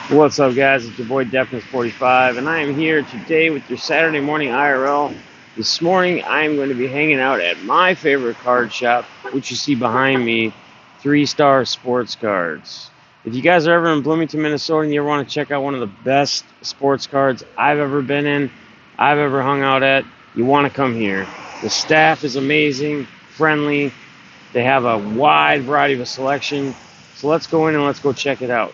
What's up, guys? It's your boy Deafness45, and I am here today with your Saturday morning IRL. This morning, I'm going to be hanging out at my favorite card shop, which you see behind me, 3-Star Sports Cards. If you guys are ever in Bloomington, Minnesota, and you ever want to check out one of the best sports cards I've ever been in, I've ever hung out at, you want to come here. The staff is amazing, friendly. They have a wide variety of a selection. So let's go in and let's go check it out.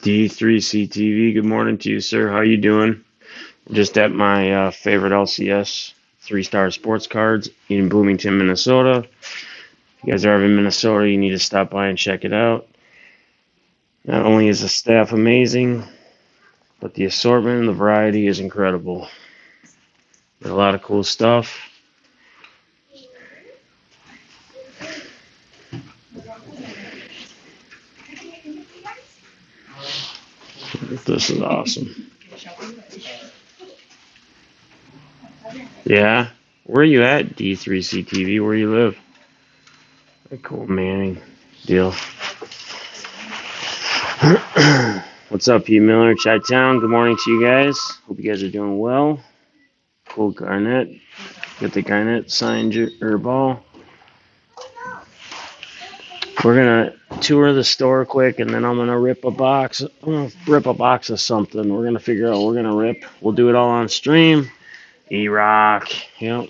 D3CTV, good morning to you, sir. How you doing? Just at my favorite LCS 3-Star Sports Cards in Bloomington, Minnesota. If you guys are ever in Minnesota, you need to stop by and check it out. Not only is the staff amazing, but the assortment and the variety is incredible. Got a lot of cool stuff. This is awesome. Yeah? Where are you at, D3CTV? Where you live? Very cool, Manning. Deal. What's up, P. Miller, Chi-Town? Good morning to you guys. Hope you guys are doing well. Cool Garnett. Got the Garnett signed ball. We're gonna tour the store quick, and then I'm gonna rip a box. I'm gonna rip a box of something. We're gonna figure out what we're gonna rip. We'll do it all on stream. E-Rock. Yep.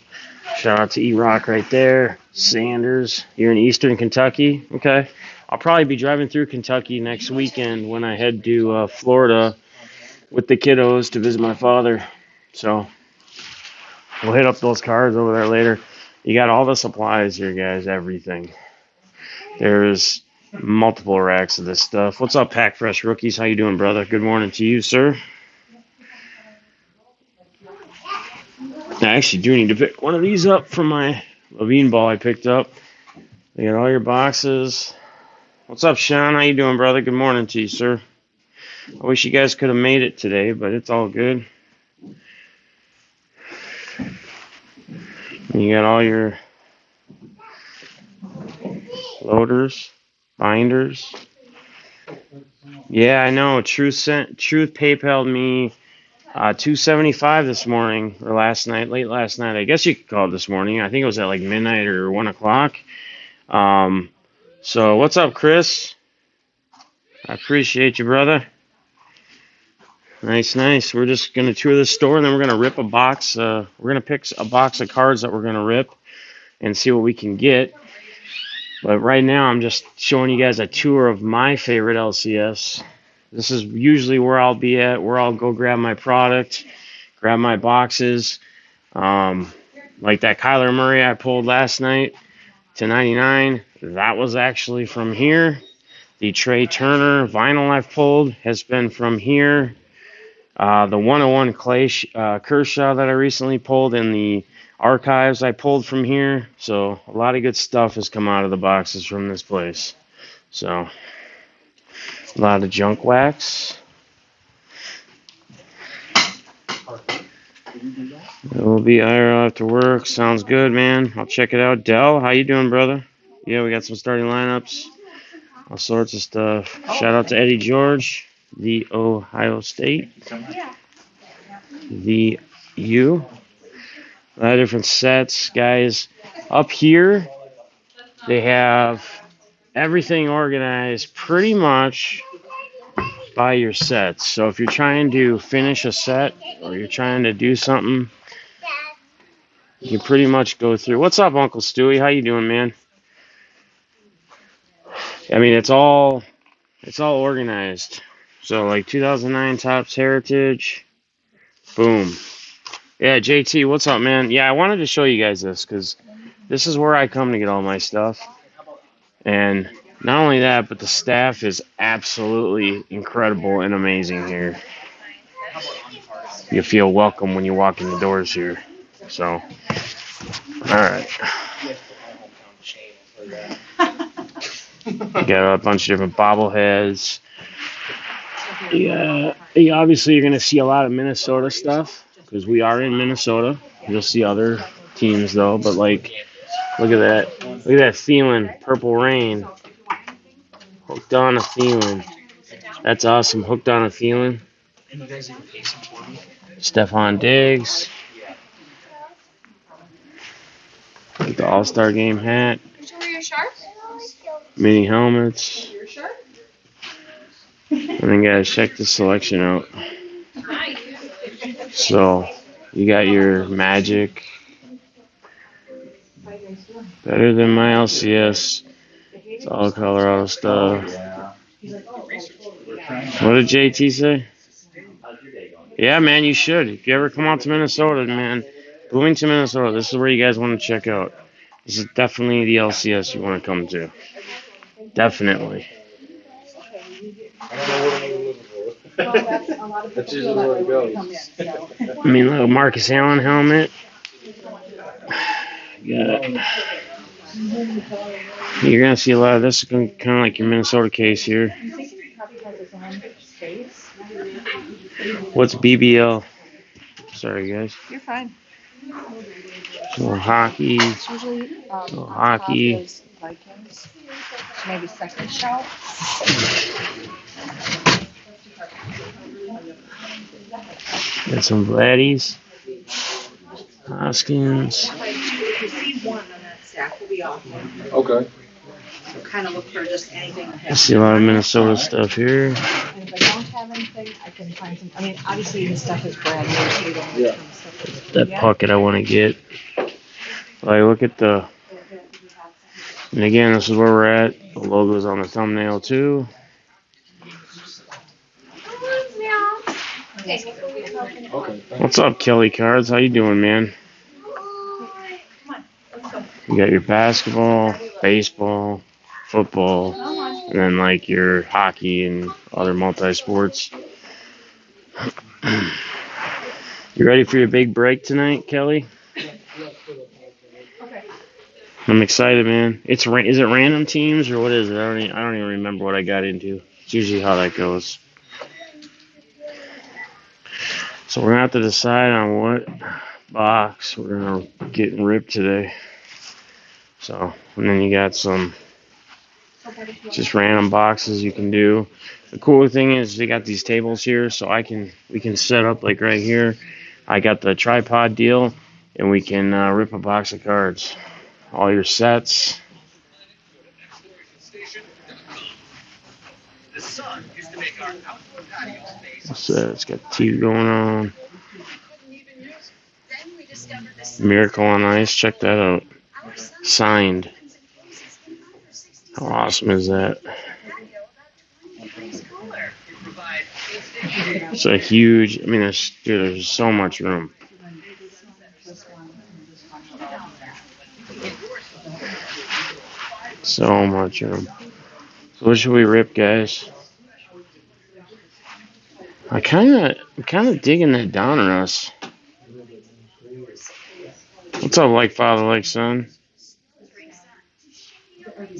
Shout out to E-Rock right there. Sanders. You're in Eastern Kentucky. Okay. I'll probably be driving through Kentucky next weekend when I head to Florida with the kiddos to visit my father. So we'll hit up those cards over there later. You got all the supplies here, guys. Everything. There's multiple racks of this stuff. What's up, Pack Fresh Rookies? How you doing, brother? Good morning to you, sir. I actually do need to pick one of these up from my Levine ball I picked up. They got all your boxes. What's up, Sean? How you doing, brother? Good morning to you, sir. I wish you guys could have made it today, but it's all good. You got all your loaders, binders. Yeah, I know. Truth PayPal'd me $275 this morning or late last night. I guess you could call it this morning. I think it was at like midnight or 1 o'clock. So what's up, Chris? I appreciate you, brother. Nice. We're just gonna tour the store, and then we're gonna rip a box. We're gonna pick a box of cards that we're gonna rip and see what we can get. But right now, I'm just showing you guys a tour of my favorite LCS. This is usually where I'll be at, where I'll go grab my product, grab my boxes. Like that Kyler Murray I pulled last night to 99. That was actually from here. The Trey Turner vinyl I've pulled has been from here. The 101 Clay Kershaw that I recently pulled in the archives I pulled from here. So a lot of good stuff has come out of the boxes from this place. So a lot of junk wax. It will be IRL after work. Sounds good, man. I'll check it out. Dell, how you doing, brother? Yeah, we got some starting lineups. All sorts of stuff. Shout out to Eddie George, the Ohio State. The U. A lot of different sets, guys. Up here, they have everything organized pretty much by your sets. So if you're trying to finish a set or you're trying to do something, you can pretty much go through. What's up, Uncle Stewie? How you doing, man? I mean, it's all organized. So like 2009 Topps Heritage, boom. Yeah, JT, what's up, man? Yeah, I wanted to show you guys this because this is where I come to get all my stuff. And not only that, but the staff is absolutely incredible and amazing here. You feel welcome when you walk in the doors here. So, all right. Got a bunch of different bobbleheads. Yeah, obviously you're gonna see a lot of Minnesota stuff because we are in Minnesota. You'll see other teams though, but like, look at that. Look at that Thielen, Purple Rain. Hooked on a Thielen. That's awesome. Hooked on a Thielen. Stephon Diggs. Like the All-Star Game hat. Mini helmets. And then guys, check the selection out. So, you got your Magic. Better than my LCS. It's all Colorado stuff. What did JT say? Yeah, man, you should. If you ever come out to Minnesota, man, Bloomington, Minnesota, this is where you guys want to check out. This is definitely the LCS you want to come to. Definitely. That's usually where it goes. I mean, look, Marcus Allen helmet. Yeah. You're going to see a lot of this, kind of like your Minnesota case here. What's BBL? Sorry, guys. You're fine. So hockey. It's usually hockey. is Vikings. Maybe second shelf. Got some Vladdies. Hoskins. Okay. So kind of look for just anything. I see a lot of Minnesota stuff here. And if I don't have anything, I can find some. I mean, obviously this stuff is brand new, so you don't Yeah. have stuff. That pocket I want to get. Like, look at the. And again, this is where we're at. The logo's on the thumbnail too. Okay. What's up, Kelly Cards? How you doing, man? You got your basketball, baseball, football, and then like your hockey and other multi-sports. You ready for your big break tonight, Kelly? I'm excited, man. Is it random teams or what is it? I don't even remember what I got into. It's usually how that goes. So we're gonna have to decide on what box we're gonna get ripped today. So, and then you got some just random boxes you can do. The cool thing is they got these tables here, so we can set up like right here. I got the tripod deal, and we can rip a box of cards. All your sets. So it's got TV going on. Miracle on Ice, check that out. Signed. How awesome is that? It's a huge, I mean, there's so much room. So much room. So what should we rip, guys? I'm kind of digging that Donruss. What's up, like father, like son?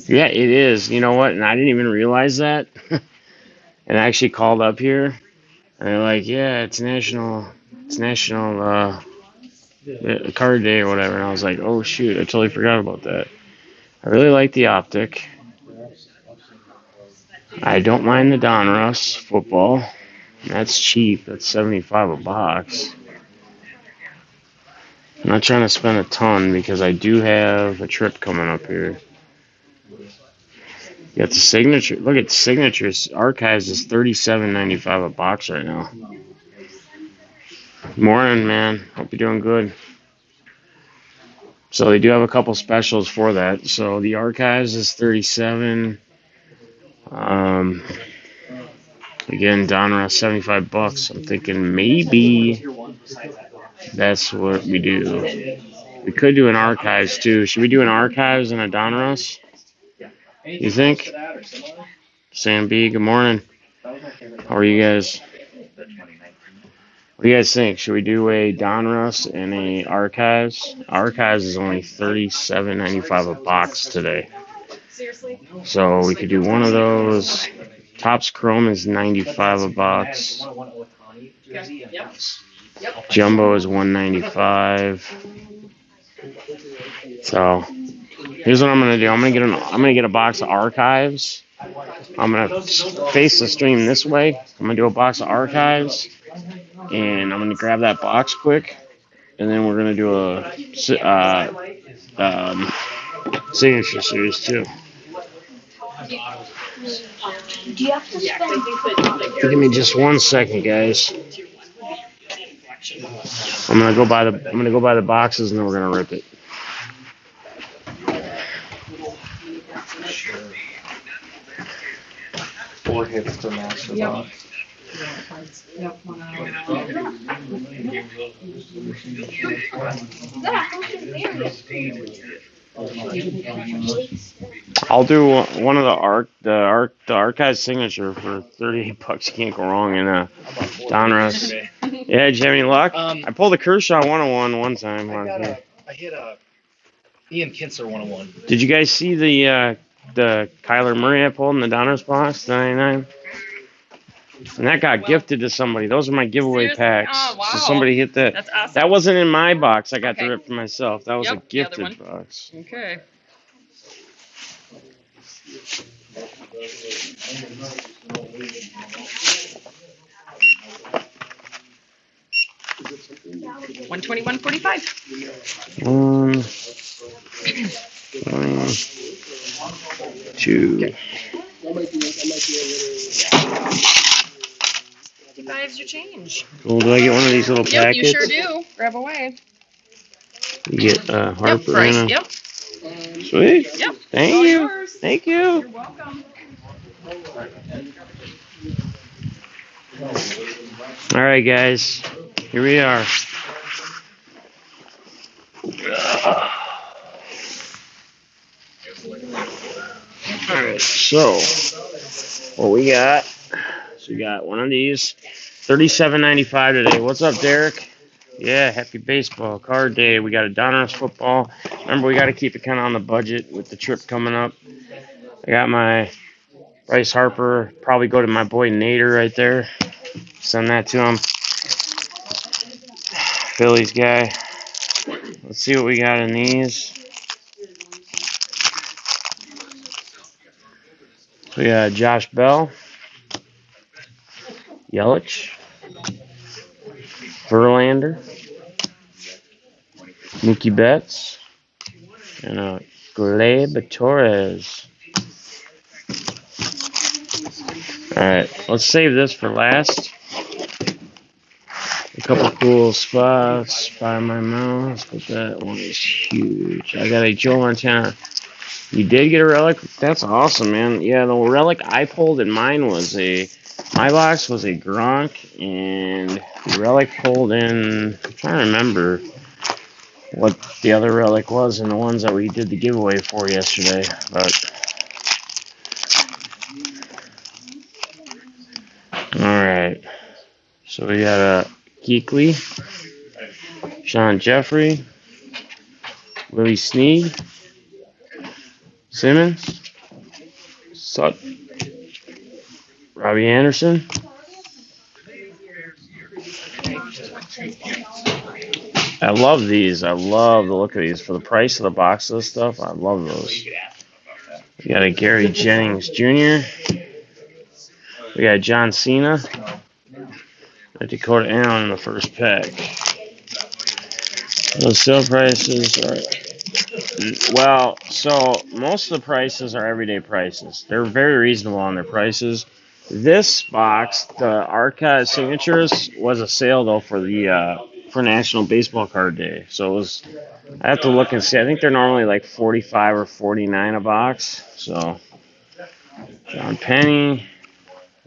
Yeah, it is. You know what? And I didn't even realize that. And I actually called up here, and they're like, "Yeah, it's national card day or whatever." And I was like, "Oh shoot, I totally forgot about that." I really like the optic. I don't mind the Donruss football. That's cheap. That's $75 a box. I'm not trying to spend a ton because I do have a trip coming up here. Got the signature. Look at the signatures. Archives is $37.95 a box right now. Morning, man. Hope you're doing good. So they do have a couple specials for that. So the archives is $37. Again, Donruss $75. I'm thinking maybe that's what we do. We could do an archives too. Should we do an archives and a Donruss? You think? Sam B, good morning. How are you guys? What do you guys think? Should we do a Donruss and a Archives? Archives is only $37.95 a box today. So we could do one of those. Topps Chrome is $95 a box. Jumbo is $195. So here's what I'm gonna do. I'm gonna get a box of Archives. I'm gonna face the stream this way. I'm gonna do a box of Archives. And I'm going to grab that box quick, and then we're going to do a signature series too. Give me just 1 second, guys. I'm going to go buy the boxes, and then we're going to rip it. Four hits to master box. I'll do one of the archive signature for $38. You can't go wrong in Donruss. Yeah, did you have any luck? I pulled a Kershaw 101 one time. I hit a Ian Kinsler 101. Did you guys see the Kyler Murray I pulled in the Donruss box, the 99? And that got gifted to somebody. Those are my giveaway packs. Oh, wow. So somebody hit that. That's awesome. That wasn't in my box. I got to rip for myself. That was a gifted box. Okay. $121.45. 1, 2. $55's your change. Cool. Do I get one of these little Yep, packets? you sure do. Grab away. You get Harper Price. and a... Yep. Sweet. Yep. Thank All you. yours. Thank you. You're welcome. All right, guys. Here we are. All right. So, what we got? So we got one of these. $37.95 today. What's up, Derek? Yeah, happy baseball card day. We got a Donruss football. Remember, we got to keep it kind of on the budget with the trip coming up. I got my Bryce Harper. Probably go to my boy Nader right there. Send that to him. Phillies guy. Let's see what we got in these. So we got Josh Bell. Yelich. Verlander, Mookie Betts, and Gleyber Torres. Alright, let's save this for last. A couple cool spots by my mouse, but that one is huge. I got a Joe Montana. You did get a relic? That's awesome, man. Yeah, the relic I pulled in mine was my box was a Gronk, and the relic pulled in, I'm trying to remember what the other relic was in the ones that we did the giveaway for yesterday, but alright, so we got a Kuechly, Sean Jeffrey, Willie Snead, Simmons, Sutton, Robbie Anderson. I love these. I love the look of these. For the price of the box of this stuff, I love those. We got a Gary Jennings Jr. We got John Cena. A Dakota Allen in the first pack. Those sale prices are Well, so most of the prices are everyday prices. They're very reasonable on their prices. This box, the Archive Signatures, was a sale though for National Baseball Card Day. So it was. I have to look and see. I think they're normally like 45 or 49 a box. So John Penny,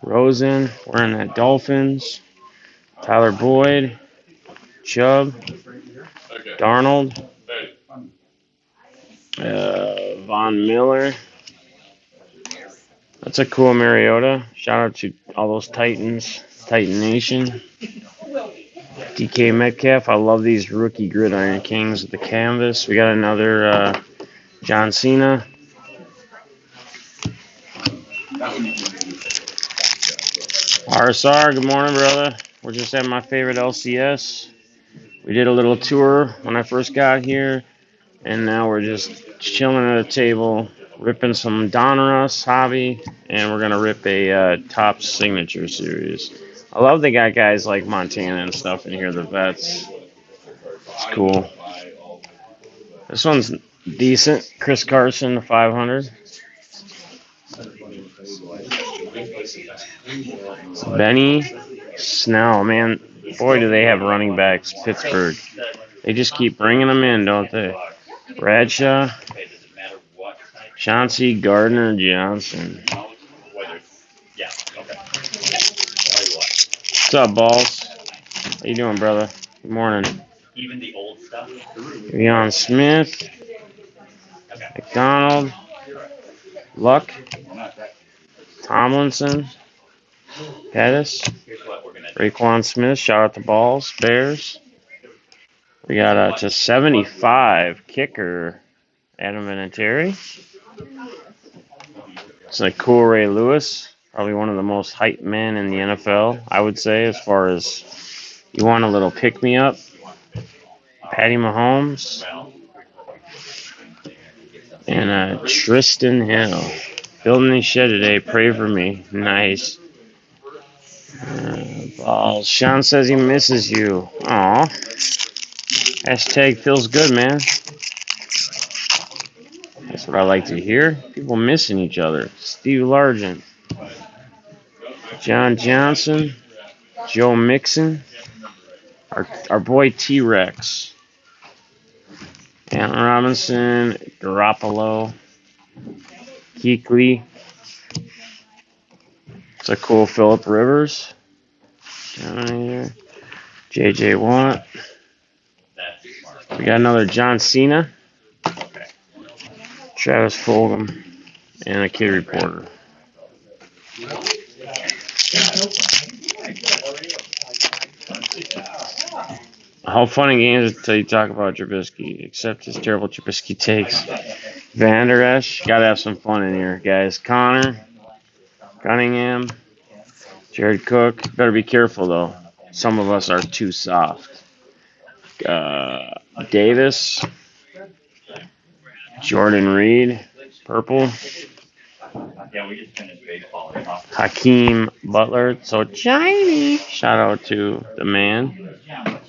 Rosen, wearing that Dolphins, Tyler Boyd, Chubb, Darnold, Von Miller. That's a cool Mariota. Shout out to all those Titans, Titan Nation. DK Metcalf. I love these rookie Gridiron Kings with the canvas. We got another John Cena. RSR, good morning, brother. We're just at my favorite LCS. We did a little tour when I first got here, and now we're just chilling at a table, ripping some Donruss hobby, and we're going to rip a top signature series. I love they got guys like Montana and stuff in here, the vets. It's cool. This one's decent. Chris Carson, the 500. Benny Snell, man, boy, do they have running backs, Pittsburgh. They just keep bringing them in, don't they? Bradshaw, Chauncey Gardner Johnson. What's up, Balls? How you doing, brother? Good morning. Deion Smith, McDonald, Luck, Tomlinson, Pettis, Raekwon Smith, shout out to Balls, Bears. We got to 75 kicker, Adam Vinatieri. It's like cool Ray Lewis, probably one of the most hyped men in the NFL, I would say, as far as you want a little pick-me-up. Patty Mahomes. And Tristan Hill. Building a shed today, pray for me. Nice. Balls. Sean says he misses you. Aw. Hashtag feels good, man. That's what I like to hear. People missing each other. Steve Largent. John Johnson. Joe Mixon. Our boy T-Rex. Allen Robinson. Garoppolo. Keekly. It's a cool Phillip Rivers. Down here. J.J. Watt. We got another John Cena. Travis Fulgham. And a kid reporter. How fun and games until you talk about Trubisky, except his terrible Trubisky takes. Van Der Esch, gotta have some fun in here, guys. Connor, Cunningham, Jared Cook. Better be careful though. Some of us are too soft. Davis, Jordan Reed, purple. Hakeem Butler, so shiny. Shout out to the man.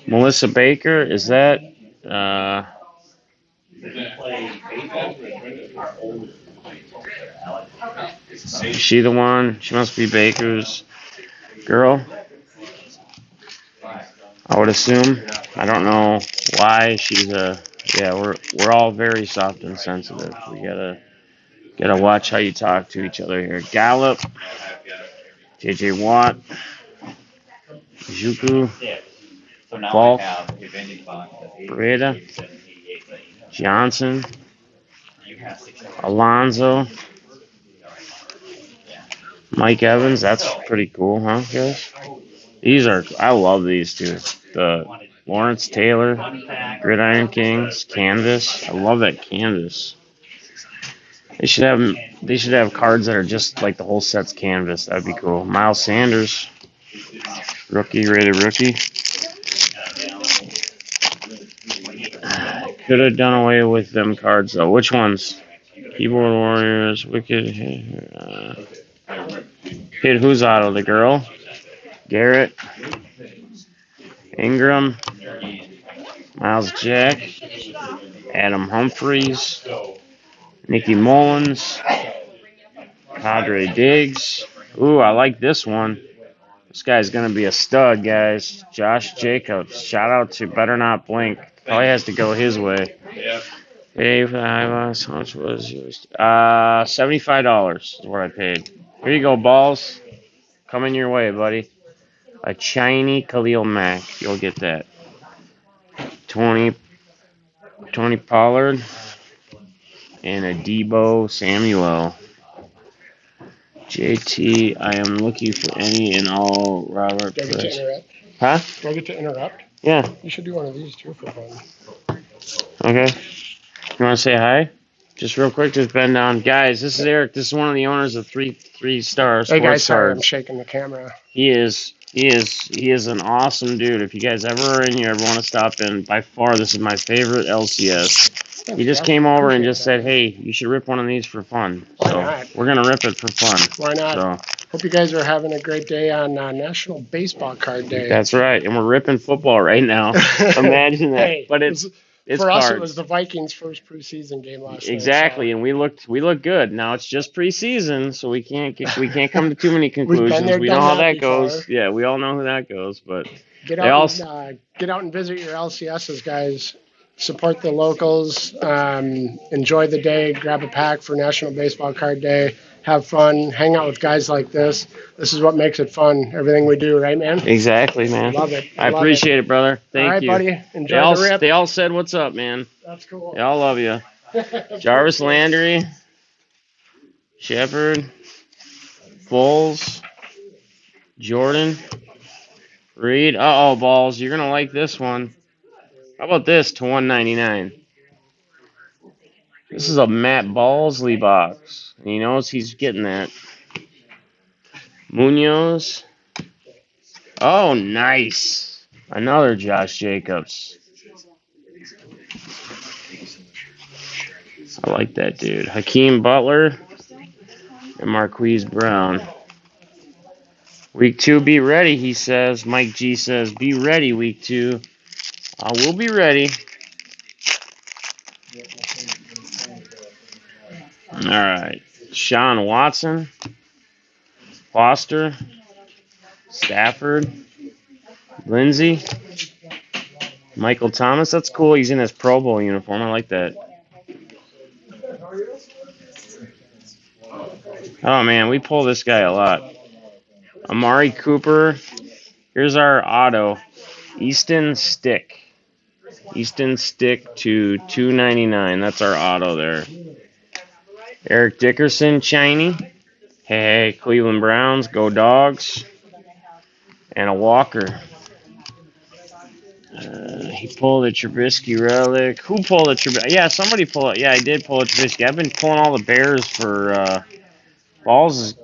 Melissa Baker, is that is she the one? She must be Baker's girl, I would assume. I don't know why she's we're all very soft and sensitive. We gotta watch how you talk to each other here. Gallup, J.J. Watt, Juku, Falk, Breda, Johnson, Alonzo, Mike Evans. That's pretty cool, huh, guys? I love these two. The Lawrence Taylor, Gridiron Kings, canvas. I love that canvas. They should have cards that are just like the whole set's canvas. That'd be cool. Miles Sanders, rated rookie. Could have done away with them cards though. Which ones? Keyboard Warriors, Wicked. Hit who's auto? The girl. Garrett. Ingram. Miles Jack. Adam Humphries. Nicky Mullins. Padre Diggs. Ooh, I like this one. This guy's going to be a stud, guys. Josh Jacobs. Shout out to Better Not Blink. Probably has to go his way. Yeah. Hey, how much was yours? $75 is what I paid. Here you go, balls. Coming your way, buddy. A Chinese Khalil Mack. You'll get that. 20 Pollard. And a Debo Samuel. JT, I am looking for any and all Robert Do I get to Price. interrupt? Huh? Do I get to interrupt? Yeah. You should do one of these too for fun. Okay. You want to say hi? Just real quick, just bend down. Guys, this is Eric. This is one of the owners of three star Hey sports guys, sorry I'm cards. shaking the camera. He is an awesome dude. If you guys ever are in, you ever want to stop in, by far this is my favorite LCS. He just came over and just said, "Hey, you should rip one of these for fun." Why So not? we're gonna rip it for fun. Why not? So Hope you guys are having a great day on National Baseball Card Day. that's right, and we're ripping football right now. Imagine that. Hey, But it's for us, cards. it was the Vikings' first preseason game last night. Exactly, and we look good. Now it's just preseason, so we can't come to too many conclusions. there, We know done how that that goes. before. Yeah, we all know who that goes. But Get They out, get out and visit your LCSs, guys. Support the locals. Enjoy the day. Grab a pack for National Baseball Card Day. Have fun. Hang out with guys like this. This is what makes it fun. Everything we do, right, man? exactly, man. Love it. I Love appreciate it, brother. Thank All right, you. buddy. Enjoy the rip. They all said what's up, man. That's cool. They all love you. Jarvis Landry, Shepard, Foles, Jordan, Reed. Uh-oh, balls. You're gonna like this one. How about this to 199? This is a Matt Ballsley box. And he knows he's getting that. Munoz. Oh, nice. Another Josh Jacobs. I like that dude. Hakeem Butler and Marquise Brown. Week 2, be ready, he says. Mike G says, be ready, week 2. I will be ready. All right. Sean Watson, Foster, Stafford, Lindsey, Michael Thomas. That's cool. He's in his Pro Bowl uniform. I like that. Oh, man, we pull this guy a lot. Amari Cooper. Here's our auto. Easton Stick. Easton Stick to $2.99. That's our auto there. Eric Dickerson, Chiney. Hey, Cleveland Browns, go Dogs. And a Walker. He pulled a Trubisky relic. Who pulled a Trubisky? Yeah, somebody pulled it. Yeah, I did pull a Trubisky. I've been pulling all the Bears for Balls. Is,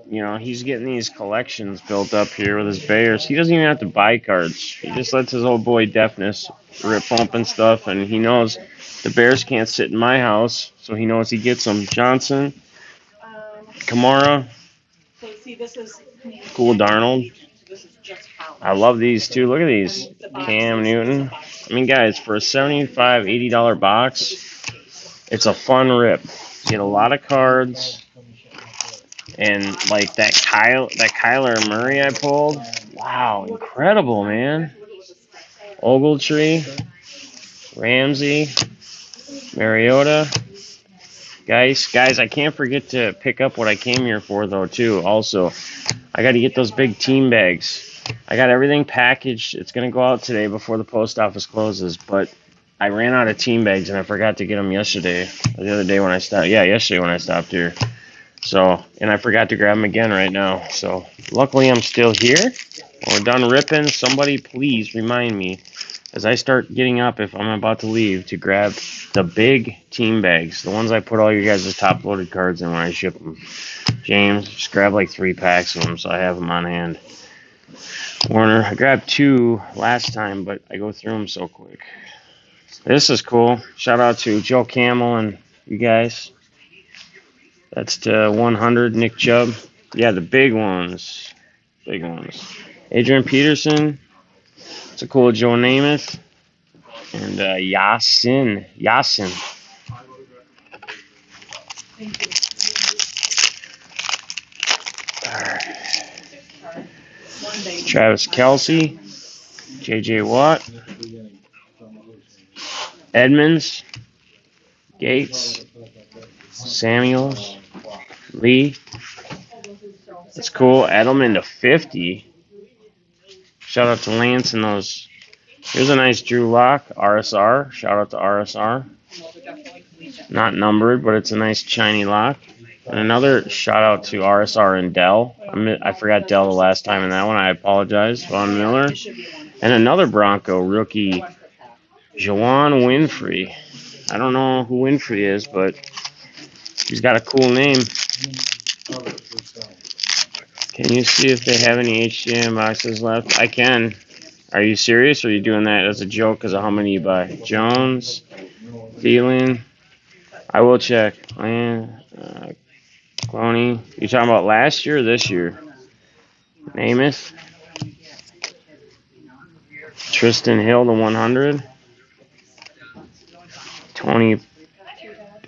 he's getting these collections built up here with his Bears. He doesn't even have to buy cards. He just lets his old boy Deafness rip pumping stuff, and he knows the Bears can't sit in my house, so he knows he gets them. Johnson, Kamara, So see, this is. Cool Darnold. This is just how. I love these too. Look at these. Cam Newton. I mean, guys, for a $75, $80 box, it's a fun rip. You get a lot of cards. And like that Kyler Murray I pulled. Wow, incredible, man. Ogletree, Ramsey, Mariota. Guys, I can't forget to pick up what I came here for though too. Also, I got to get those big team bags. I got everything packaged. It's gonna go out today before the post office closes, but I ran out of team bags and I forgot to get them yesterday. Or the other day when I stopped. Yeah, yesterday when I stopped here. So, and I forgot to grab them again right now. So, luckily I'm still here. When we're done ripping, somebody please remind me as I start getting up, if I'm about to leave, to grab the big team bags. The ones I put all your guys' top-loaded cards in when I ship them. James, just grab like 3 packs of them so I have them on hand. Warner, I grabbed 2 last time, but I go through them so quick. This is cool. Shout out to Joe Camel and you guys. That's to 100, Nick Chubb. Yeah, the big ones. Big ones. Adrian Peterson. It's a cool Joe Namath. And Yasin. Travis Kelsey, J.J. Watt, Edmonds, Gates, Samuels, Lee. That's cool. Edelman to 50. Shout out to Lance and those. Here's a nice Drew Lock, RSR. Shout out to RSR. Not numbered, but it's a nice shiny lock. And another shout out to RSR and Dell. I forgot Dell the last time in that one. I apologize. Von Miller. And another Bronco rookie, Juwan Winfrey. I don't know who Winfrey is, but he's got a cool name. Can you see if they have any HDM boxes left? I can. Are you serious, or are you doing that as a joke because of how many you buy? Jones, Thielen. I will check. Cloney. You talking about last year or this year? Namath. Tristan Hill to 100. Tony.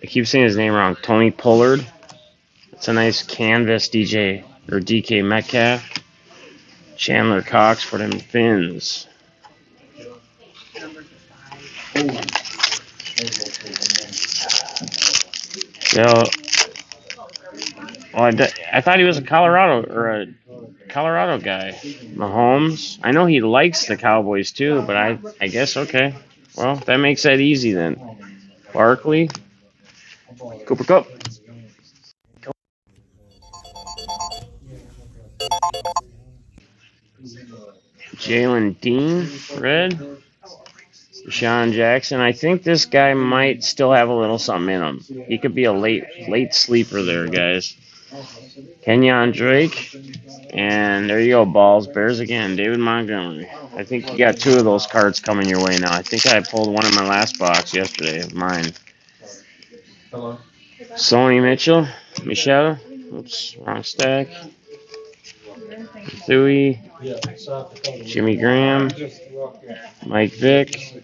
I keep saying his name wrong. Tony Pollard. It's a nice canvas DJ or DK Metcalf. Chandler Cox for them Finns. So, I thought he was a Colorado guy. Mahomes. I know he likes the Cowboys too, but I guess okay. Well, that makes that easy then. Barkley, Cooper Kupp. Jalen Dean, red. Deshaun Jackson. I think this guy might still have a little something in him. He could be a late sleeper there, guys. Kenyon Drake. And there you go, balls. Bears again. David Montgomery. I think you got two of those cards coming your way now. I think I pulled one in my last box yesterday of mine. Hello. Sony Mitchell. Michelle. Oops, wrong stack. Thuy. Jimmy Graham. Mike Vick.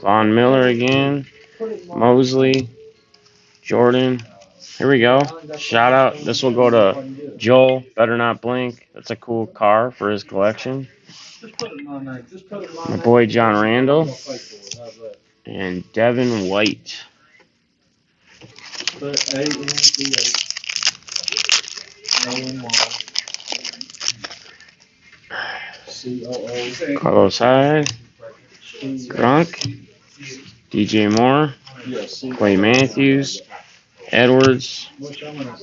Von Miller again. Mosley. Jordan. Here we go. Shout out. This will go to Joel. Better Not Blink. That's a cool car for his collection. My boy John Randall. And Devin White. Carlos Hyde. Gronk. DJ Moore. Clay Matthews. Edwards.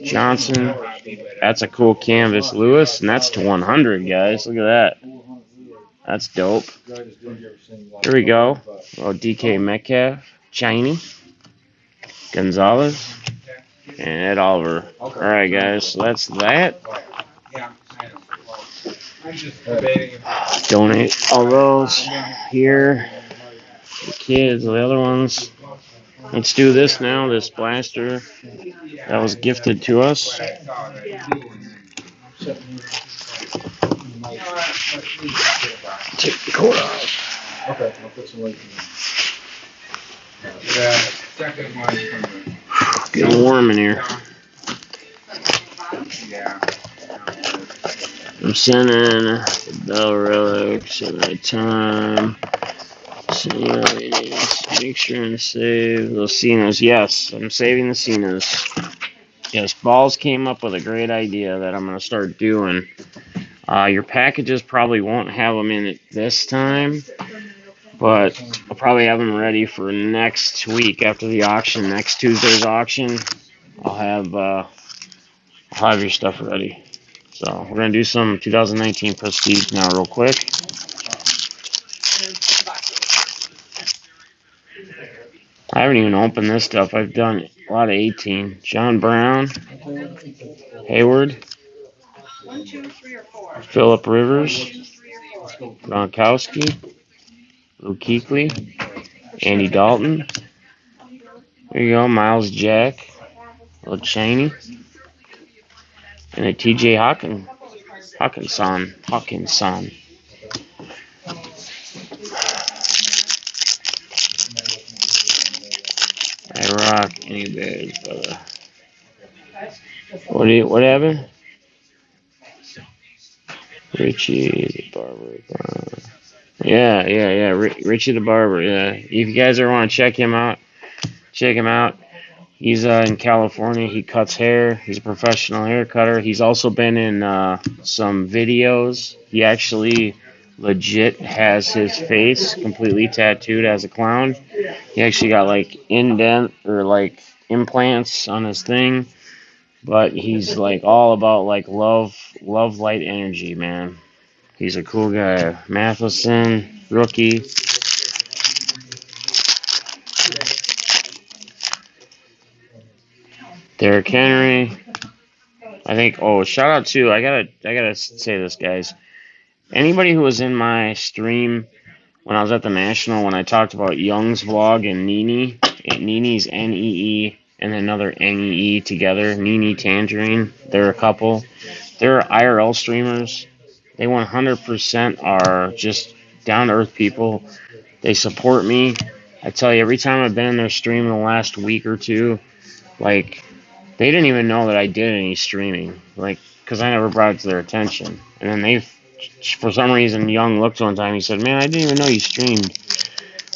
Johnson. That's a cool canvas. Lewis. And that's to 100, guys. Look at that. That's dope. Here we go. Oh, DK Metcalf. Chiney. Gonzalez. And Ed Oliver. Alright, guys. So that's that. Donate all those here. The kids, the other ones. Let's do this now. This blaster that was gifted to us. Take the cord off. Okay, I'll put some weight Getting warm in here. I'm sending the Bell Relics at a time. Make sure and save those Cenas. Yes, I'm saving the Cenas. Yes, Balls came up with a great idea that I'm going to start doing. Your packages probably won't have them in it this time, but I'll probably have them ready for next week after the auction. Next Tuesday's auction, I'll have your stuff ready. So we're going to do some 2019 Prestige now real quick. I haven't even opened this stuff. I've done a lot of 18. John Brown, Hayward, Phillip Rivers, Gronkowski, Luke Kuechly, Andy Dalton. There you go, Miles Jack, little Cheney, and a TJ Hawkinson. I rock any Bears, brother. What happened? Richie the Barber. Yeah. Richie the Barber. Yeah. If you guys ever want to check him out, check him out. He's in California. He cuts hair. He's a professional hair cutter. He's also been in some videos. He actually legit has his face completely tattooed as a clown. He actually got like indent or like implants on his thing. But he's like all about like love, light energy, man. He's a cool guy. Matheson, rookie. Derrick Henry. I think. Oh, shout out to I gotta say this, guys. Anybody who was in my stream when I was at the National when I talked about Young's vlog and Nene, Nene's NEE and another NEE together, Nene Tangerine. They're a couple. They're IRL streamers. They 100% are just down to earth people. They support me. I tell you, every time I've been in their stream in the last week or two, like, they didn't even know that I did any streaming, like, because I never brought it to their attention. And then they, for some reason, Young looked one time. He said, "Man, I didn't even know you streamed."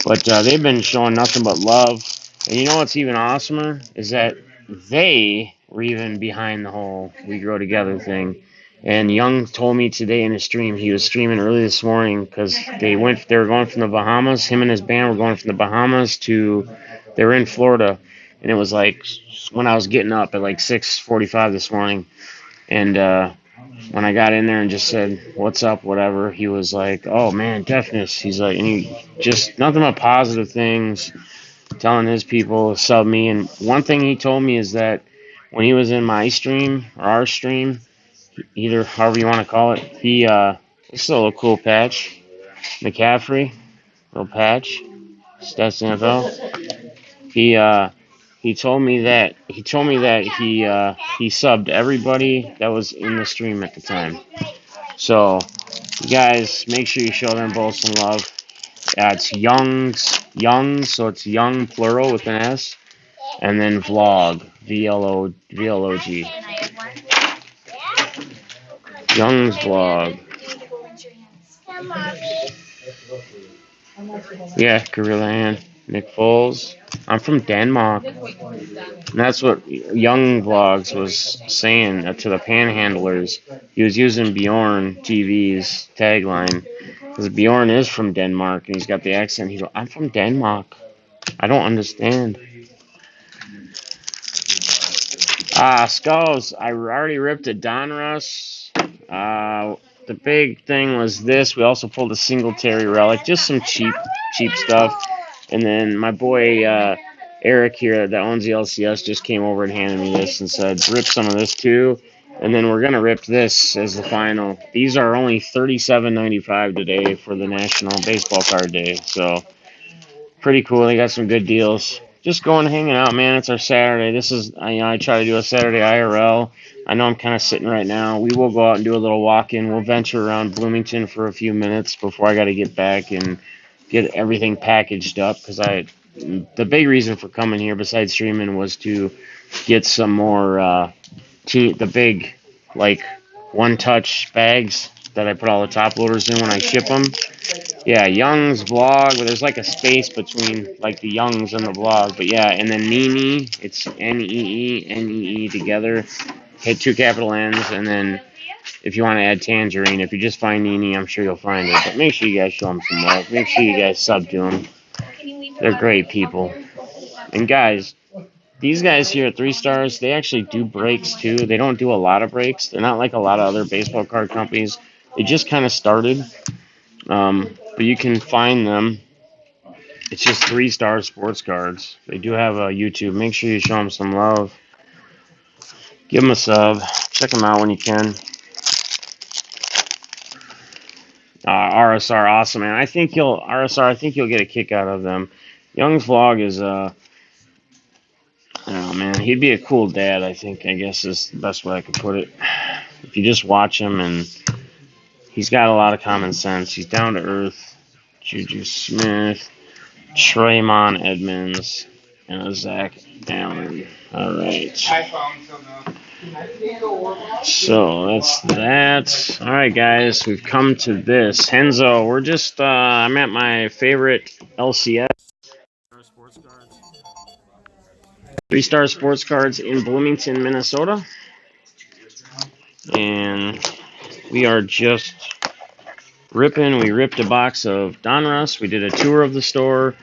But they've been showing nothing but love. And you know what's even awesomer is that they were even behind the whole "We Grow Together" thing. And Young told me today in his stream, he was streaming early this morning because they were going from the Bahamas. Him and his band were going from the Bahamas they were in Florida. And it was like when I was getting up at like 6:45 this morning. And when I got in there and just said, "What's up," whatever, he was like, "Oh man, deafness." He's like, and he just nothing but positive things, telling his people to sub me. And one thing he told me is that when he was in my stream or our stream, either however you want to call it, it's still a cool patch. McCaffrey, little patch. Stats NFL. He told me that he subbed everybody that was in the stream at the time. So you guys make sure you show them both some love. It's Young, so it's Young plural with an S, and then Vlog, VLOG. Young's Vlog. Yeah, Gorilla Hand. Nick Foles. I'm from Denmark. And that's what Young Vlogs was saying to the panhandlers. He was using Bjorn TV's tagline. Because Bjorn is from Denmark and he's got the accent. He's like, "I'm from Denmark. I don't understand." Skulls. I already ripped a Donruss. The big thing was this. We also pulled a Singletary relic. Just some cheap stuff. And then my boy Eric here that owns the LCS just came over and handed me this and said, "Rip some of this too." And then we're going to rip this as the final. These are only $37.95 today for the National Baseball Card Day. So pretty cool. They got some good deals. Just going hanging out, man. It's our Saturday. I try to do a Saturday IRL. I know I'm kind of sitting right now. We will go out and do a little walk-in. We'll venture around Bloomington for a few minutes before I got to get back and get everything packaged up. Because the big reason for coming here, besides streaming, was to get some more the big like one-touch bags that I put all the top loaders in when I ship them. Yeah, Young's vlog. There's like a space between like the Youngs and the vlog, but yeah, and then Nene. It's NEE together. Hit two capital N's, and then if you want to add Tangerine, if you just find Nene, I'm sure you'll find it. But make sure you guys show them some love. Make sure you guys sub to them. They're great people. And guys, these guys here at 3 Stars, they actually do breaks too. They don't do a lot of breaks. They're not like a lot of other baseball card companies. They just kind of started. But you can find them. It's just 3 Star Sports Cards. They do have a YouTube. Make sure you show them some love. Give them a sub. Check them out when you can. RSR, awesome, man. I think you'll get a kick out of them. Young's vlog is I don't know, man. He'd be a cool dad, I guess is the best way I could put it. If you just watch him, and he's got a lot of common sense. He's down to earth. Juju Smith, Traymon Edmonds, and Zach Allen. All right. So that's that. All right, guys, we've come to this. Henzo, we're just, I'm at my favorite LCS. 3-star sports cards in Bloomington, Minnesota. And we are just ripping. We ripped a box of Donruss. We did a tour of the store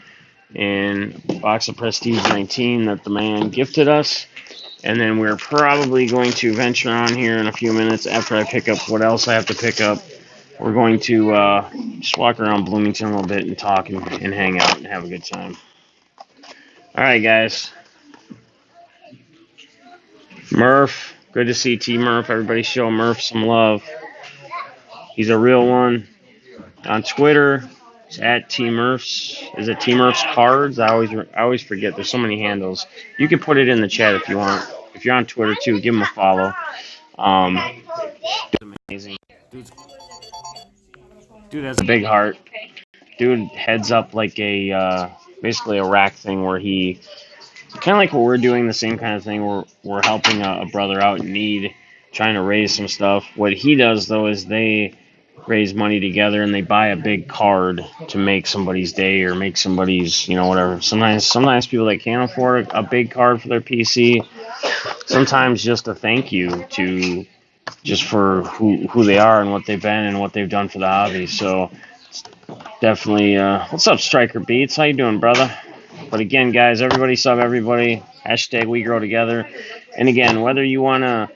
and a box of Prestige 19 that the man gifted us. And then we're probably going to venture on here in a few minutes after I pick up what else I have to pick up. We're going to just walk around Bloomington a little bit and talk and hang out and have a good time. All right, guys. Murph, good to see T Murph. Everybody show Murph some love. He's a real one. On Twitter, it's at T Murphs. Is it T Murphs Cards? I always forget. There's so many handles. You can put it in the chat if you want. If you're on Twitter too, give him a follow. Dude's amazing. Dude has a big heart. Dude heads up like a basically a rack thing where he kind of like what we're doing, the same kind of thing. We're helping a brother out in need, trying to raise some stuff. What he does though is they raise money together and they buy a big card to make somebody's day or make somebody's, whatever. Sometimes people that can't afford a big card for their PC, sometimes just a thank you to just for who they are and what they've been and what they've done for the hobby. So definitely, what's up, Striker Beats? How you doing, brother? But again, guys, everybody sub everybody. Hashtag We Grow Together. And again, whether you wanna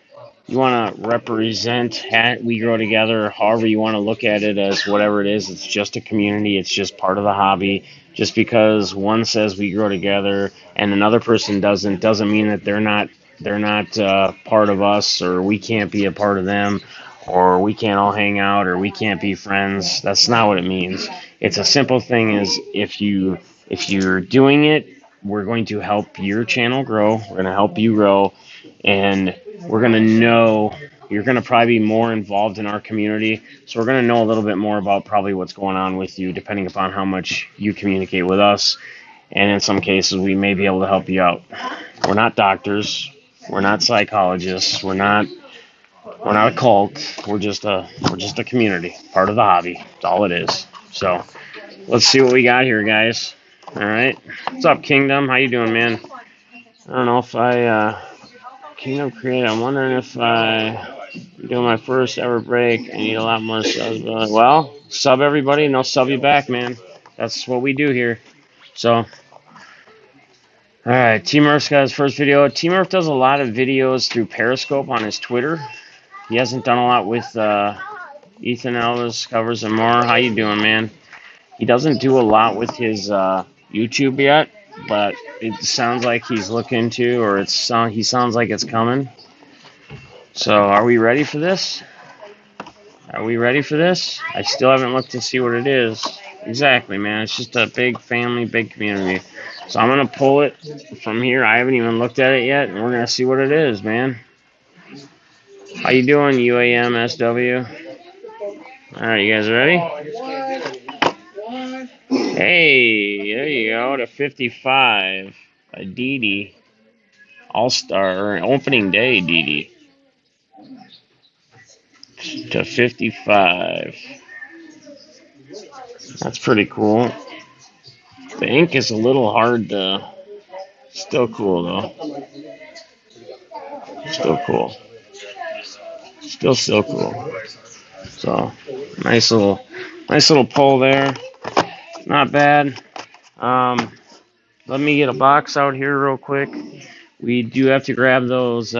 represent We Grow Together, however you want to look at it as whatever it is, it's just a community. It's just part of the hobby. Just because one says We Grow Together and another person doesn't mean that they're not part of us, or we can't be a part of them, or we can't all hang out, or we can't be friends. That's not what it means. It's a simple thing. Is if you're doing it, we're going to help your channel grow. We're going to help you grow, and we're going to know you're going to probably be more involved in our community. So we're going to know a little bit more about probably what's going on with you, depending upon how much you communicate with us. And in some cases, we may be able to help you out. We're not doctors. We're not psychologists. We're not a cult. We're just a community, part of the hobby. That's all it is. So let's see what we got here, guys. All right. What's up, Kingdom? How you doing, man? I don't know if Kingdom Create. I'm wondering if I do my first ever break. I need a lot more subs. Well, sub everybody, and I'll sub you back, man. That's what we do here. So, all right. T Murph's got his first video. T Murph does a lot of videos through Periscope on his Twitter. He hasn't done a lot with Ethan Elvis covers and more. How you doing, man? He doesn't do a lot with his YouTube yet, but it sounds like he's looking to, or he sounds like it's coming. So, are we ready for this? I still haven't looked to see what it is. Exactly, man. It's just a big family, big community. So I'm gonna pull it from here. I haven't even looked at it yet, and we're gonna see what it is, man. How you doing, UAMSW? All right, you guys ready? Hey, there you go, to 55. A Didi. All-Star, opening day Didi. To 55. That's pretty cool. The ink is a little hard to... Still cool, though. Still cool. Still cool. So, nice little pull there. Not bad. Let me get a box out here real quick. We do have to grab those.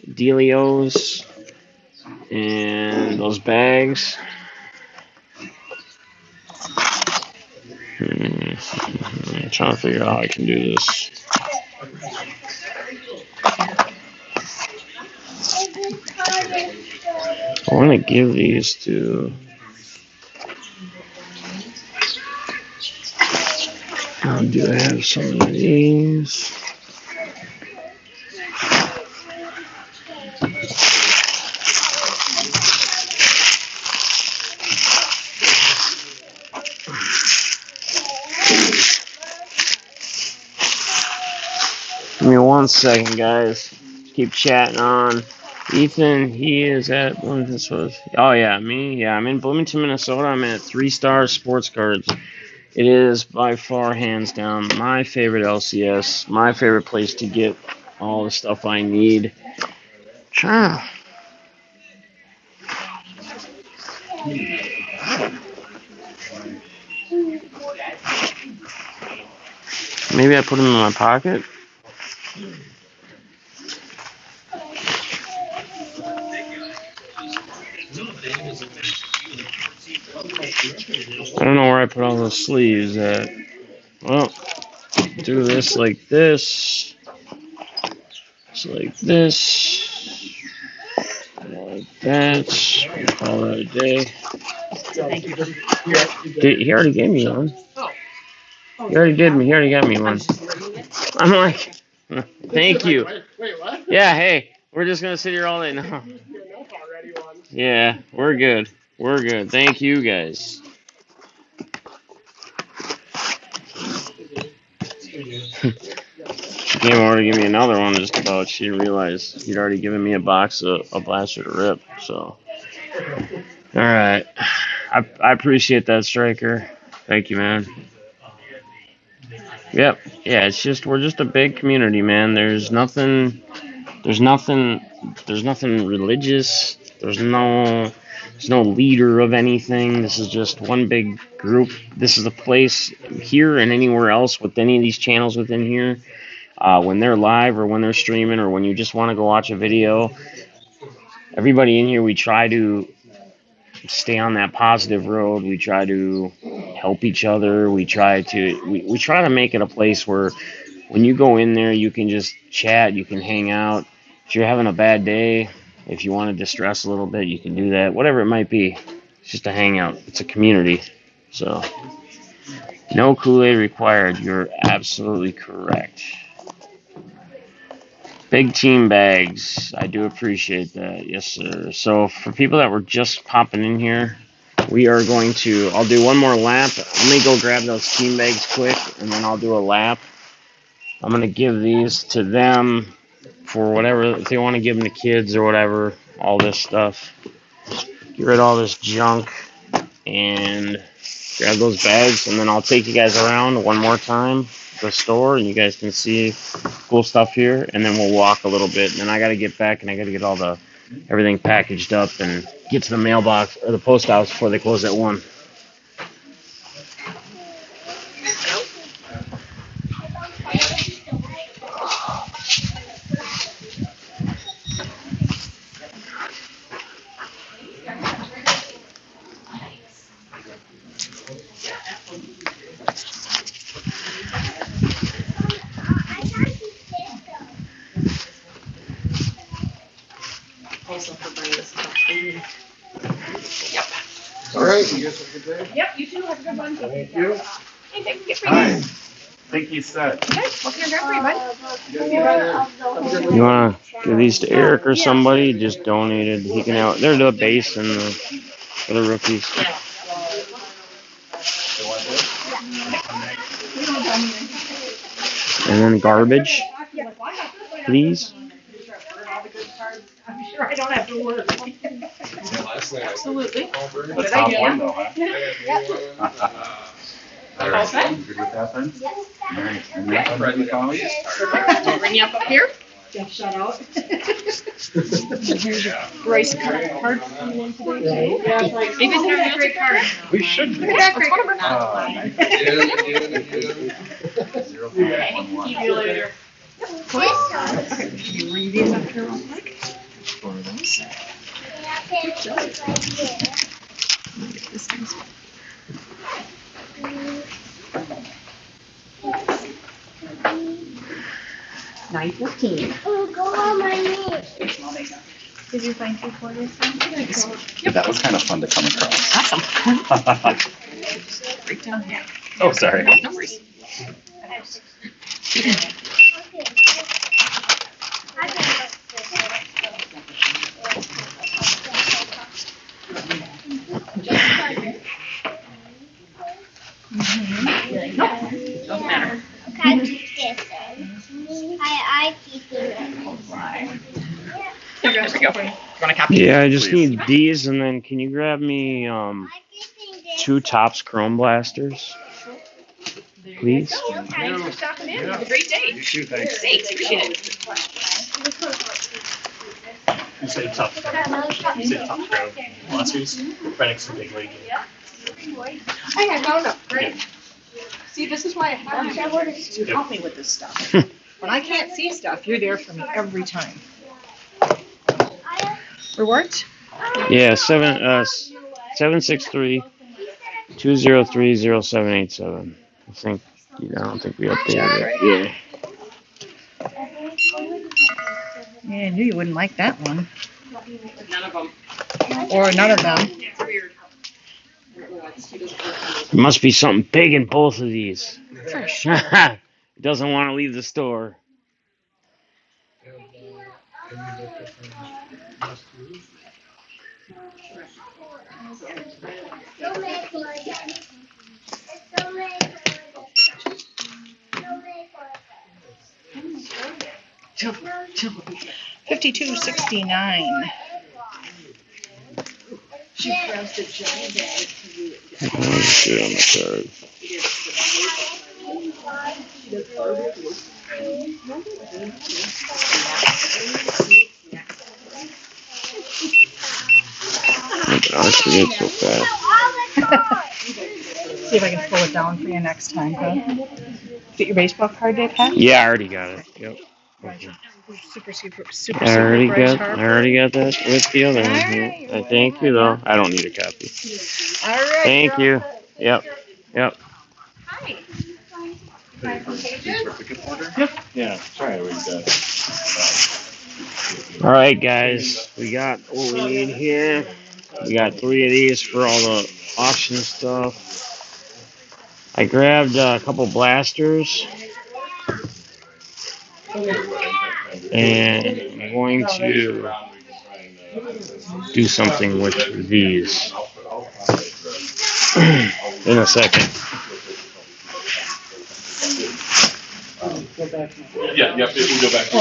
Delios and those bags. I'm trying to figure out how I can do this. I want to give these to... do I have some of these? 1 second, guys. Keep chatting on. Ethan, he is at Bloomington. Oh yeah, me. Yeah, I'm in Bloomington, Minnesota. I'm at 3 Star Sports Cards. It is by far, hands down, my favorite LCS. My favorite place to get all the stuff I need. Sure. Maybe I put them in my pocket. I don't know where I put all those sleeves at. Well, do this like this. Just like this. Like that. Call that a day. He already gave me one. He already did me. He already got me one. I'm like, thank you. Wait, what? Yeah, hey, we're just gonna sit here all day now. Yeah, we're good. We're good. Thank you, guys. She came over to give me another one just about. She realized he'd already given me a box of a blaster to rip. So, all right. I appreciate that, Striker. Thank you, man. Yep. Yeah, it's just we're just a big community, man. There's nothing religious. There's no leader of anything. This is just one big group. This is a place here and anywhere else with any of these channels within here. When they're live or when they're streaming or when you just want to go watch a video, everybody in here, we try to stay on that positive road. We try to help each other. We try to make it a place where when you go in there, you can just chat, you can hang out. If you're having a bad day, if you want to distress a little bit, you can do that. Whatever it might be, it's just a hangout. It's a community. So, no Kool-Aid required. You're absolutely correct. Big team bags. I do appreciate that. Yes, sir. So, for people that were just popping in here, we are going to, I'll do one more lap. Let me go grab those team bags quick, and then I'll do a lap. I'm going to give these to them for whatever, if they want to give them to kids or whatever, all this stuff. Get rid of all this junk and grab those bags, and then I'll take you guys around one more time to the store, and you guys can see cool stuff here, and then we'll walk a little bit, and then I got to get back, and I got to get all everything packaged up and get to the mailbox or the post office before they close at 1. All right, you guys have a good day. Yep, you too. Have a good one. Thank you. Hey, thank you for you. Hi. Think you said. Okay, what's your grab for you, bud? You want to give these to Eric or somebody? Just donated. He can out. They're the base and for the rookies. And then garbage, please. I'm sure I don't have to work. Absolutely. The top one though, huh? All right. Good with that then? Yes. All right. And next one, Reggie Collins? I'll bring you up here. Jeff, shut out. Bryce card. Maybe it's not a great card. We should be. Look at that great card. Nice. See you later. Okay, you bring these up here real quick. For those. This thing's 9:15. Oh, go on my knees. Did you find 3/4? That was kind of fun to come across. Awesome. Break down here. Oh, sorry. No worries. Doesn't matter. I teach this. I teach You want a copy? Yeah, I just Please. need these, and then can you grab me 2 Tops Chrome Blasters, please? Thanks for stopping in. Have a great day. You too, thanks. Thanks, appreciate it. You say tough. You say tough crowd. Monsters. Right next to Big League. I found them. Great. See, this is why I have you to help me with this stuff. When I can't see stuff, you're there for me every time. Rewards? Yeah, 763-203-0787. I don't think we updated it. Yeah, I knew you wouldn't like that one. None of them. Or none of them. It's weird. There must be something big in both of these. For sure. It doesn't want to leave the store. $52.69. Oh, shit on the card. I forget so fast. See if I can pull it down for you next time, huh? Get your baseball card there, Pat? Yeah, I already got it. Yep. Super, I already Bryce got that with the other one. Alright, Yeah. Thank you though. I don't need a copy. All right. Thank you. Yep. Yep. Hi. Yeah, sorry, All right, guys. We got what we need here. We got 3 of these for all the auction stuff. I grabbed a couple blasters. And I'm going to do something with these in a second. Yeah, if we go back to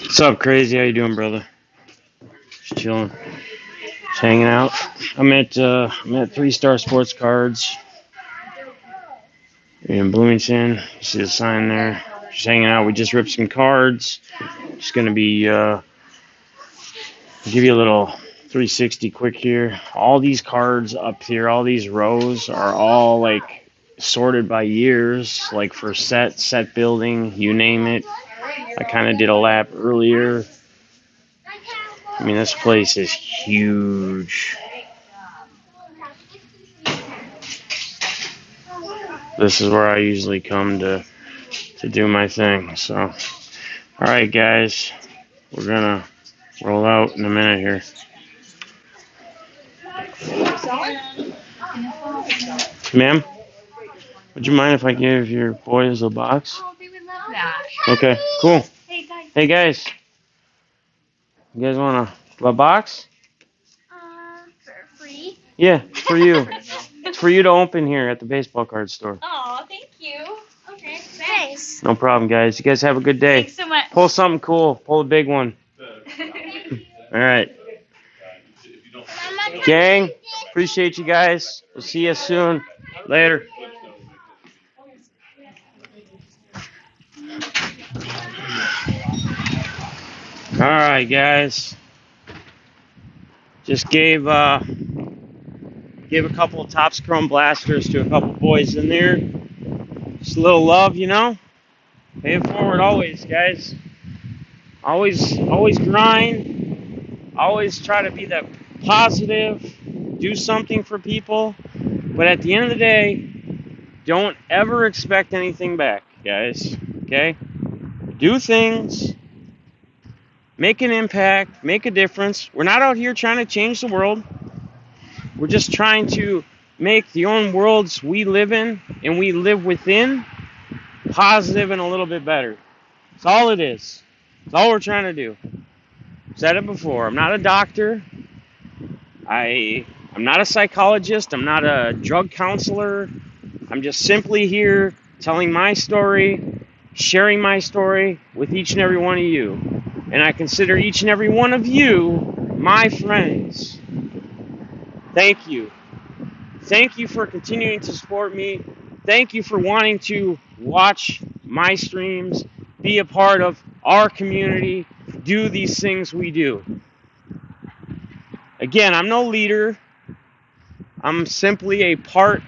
What's up, Crazy? How you doing, brother? Just chilling, just hanging out. I'm at 3-Star Sports Cards in Bloomington. You see the sign there? Just hanging out. We just ripped some cards. Just gonna be give you a little 360 quick here. All these cards up here, all these rows are all like sorted by years, like for set building, you name it. I kind of did a lap earlier. I mean, this place is huge. This is where I usually come to do my thing. So, all right, guys, we're gonna roll out in a minute here. Ma'am, would you mind if I gave your boys a box? Oh, they would love that. Okay, cool. Hey guys. Hey guys, you guys want a box? For free. Yeah, it's for you. It's for you to open here at the baseball card store. Oh, thank you. Okay, thanks. No problem, guys. You guys have a good day. Thanks so much. Pull something cool. Pull a big one. All right. Gang, appreciate you guys. We'll see you soon. Later. All right, guys. Just gave a couple of Tops Chrome Blasters to a couple boys in there. Just a little love, you know. Pay it forward always, guys. Always grind. Always try to be that positive. Do something for people. But at the end of the day, don't ever expect anything back, guys. Okay? Do things. make an impact, make a difference. We're not out here trying to change the world. We're just trying to make the own worlds we live in and we live within positive and a little bit better. That's all it is. That's all we're trying to do. I've said it before. I'm not a doctor. I'm not a psychologist. I'm not a drug counselor. I'm just simply here telling my story, sharing my story with each and every one of you. And I consider each and every one of you my friends. Thank you. Thank you for continuing to support me. Thank you for wanting to watch my streams, be a part of our community, do these things we do. Again, I'm no leader. I'm simply a part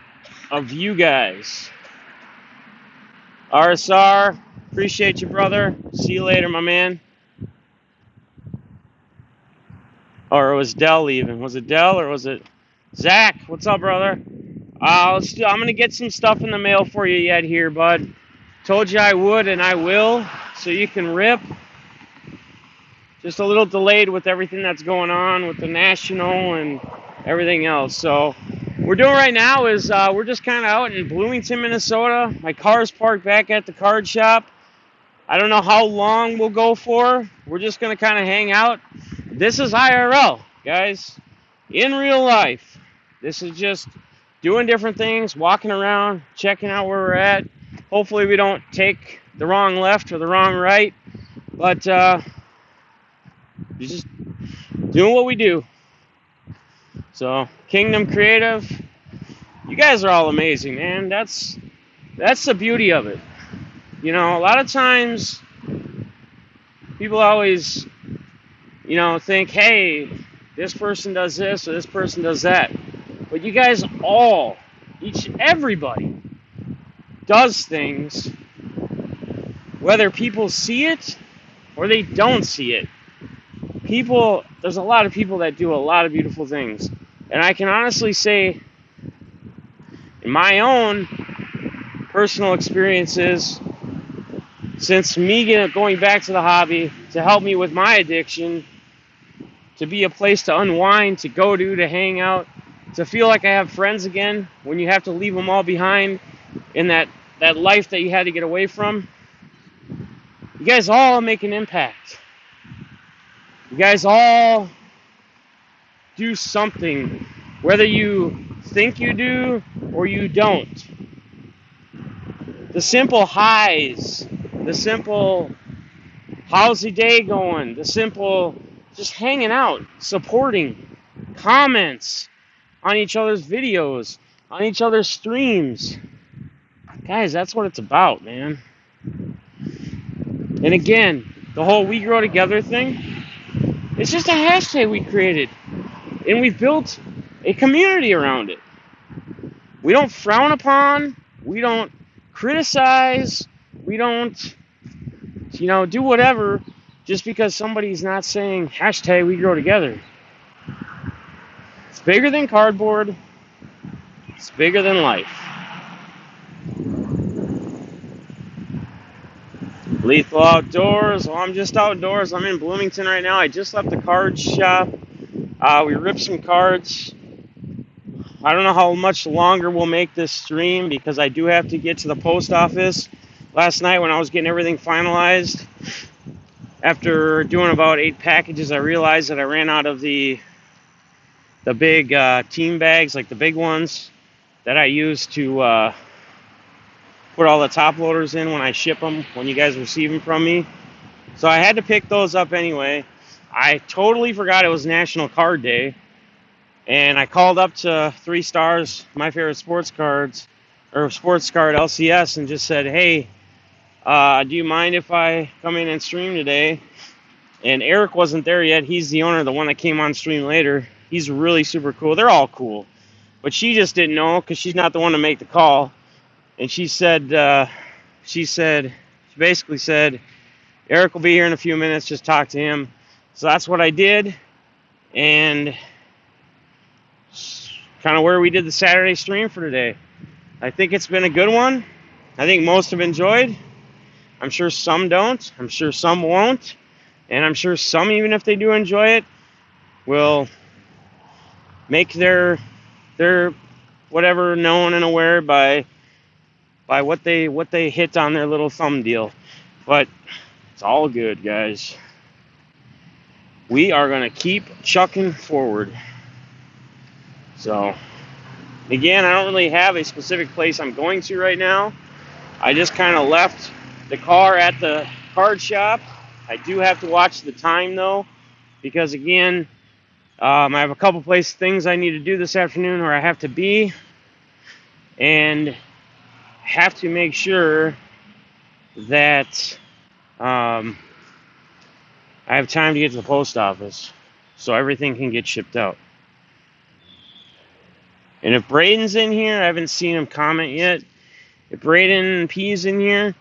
of you guys. RSR, appreciate you, brother. See you later, my man. Or it was Dell leaving. Was it Dell or was it Zach? What's up, brother? I'm going to get some stuff in the mail for you yet here, bud. Told you I would and I will, so you can rip. Just a little delayed with everything that's going on with the national and everything else. So what we're doing right now is we're just kind of out in Bloomington, Minnesota. My car's parked back at the card shop. I don't know how long we'll go for. We're just going to kind of hang out. This is IRL, guys. In real life. This is just doing different things, walking around, checking out where we're at. Hopefully we don't take the wrong left or the wrong right. But just doing what we do. So, Kingdom Creative, you guys are all amazing, man. That's the beauty of it. You know, a lot of times people always, you know, think, hey, this person does this or this person does that. But you guys all, everybody does things, whether people see it or they don't see it. There's a lot of people that do a lot of beautiful things. And I can honestly say, in my own personal experiences, since me going back to the hobby to help me with my addiction, to be a place to unwind, to go to hang out, to feel like I have friends again when you have to leave them all behind in that life that you had to get away from. You guys all make an impact. You guys all do something, whether you think you do or you don't. The simple highs, the simple how's the day going, the simple just hanging out, supporting, comments on each other's videos, on each other's streams. Guys, that's what it's about, man. And again, the whole We Grow Together thing, it's just a hashtag we created. And we've built a community around it. We don't frown upon, we don't criticize, we don't, do whatever just because somebody's not saying hashtag We Grow Together. It's bigger than cardboard. It's bigger than life. Lethal Outdoors. Well, I'm just outdoors. I'm in Bloomington right now. I just left the card shop. We ripped some cards. I don't know how much longer we'll make this stream because I do have to get to the post office. Last night when I was getting everything finalized, after doing about 8 packages, I realized that I ran out of the big team bags, like the big ones that I use to put all the top loaders in when I ship them, when you guys receive them from me. So I had to pick those up anyway. I totally forgot it was National Card Day. And I called up to 3 Stars, my favorite sports cards, or sports card LCS, and just said, hey, do you mind if I come in and stream today? And Eric wasn't there yet. He's the owner, the one that came on stream later. He's really super cool. They're all cool. But she just didn't know because she's not the one to make the call. And she basically said, Eric will be here in a few minutes, just talk to him. So that's what I did. And kind of where we did the Saturday stream for today. I think it's been a good one. I think most have enjoyed. I'm sure some don't. I'm sure some won't. And I'm sure some, even if they do enjoy it, will make their whatever known and aware by what they hit on their little thumb deal. But it's all good, guys. We are gonna keep chucking forward. So again, I don't really have a specific place I'm going to right now. I just kind of left the car at the card shop. I do have to watch the time though, because again, I have a couple things I need to do this afternoon where I have to be, and have to make sure that I have time to get to the post office so everything can get shipped out. And if Braden's in here, I haven't seen him comment yet. If Braden P's in here,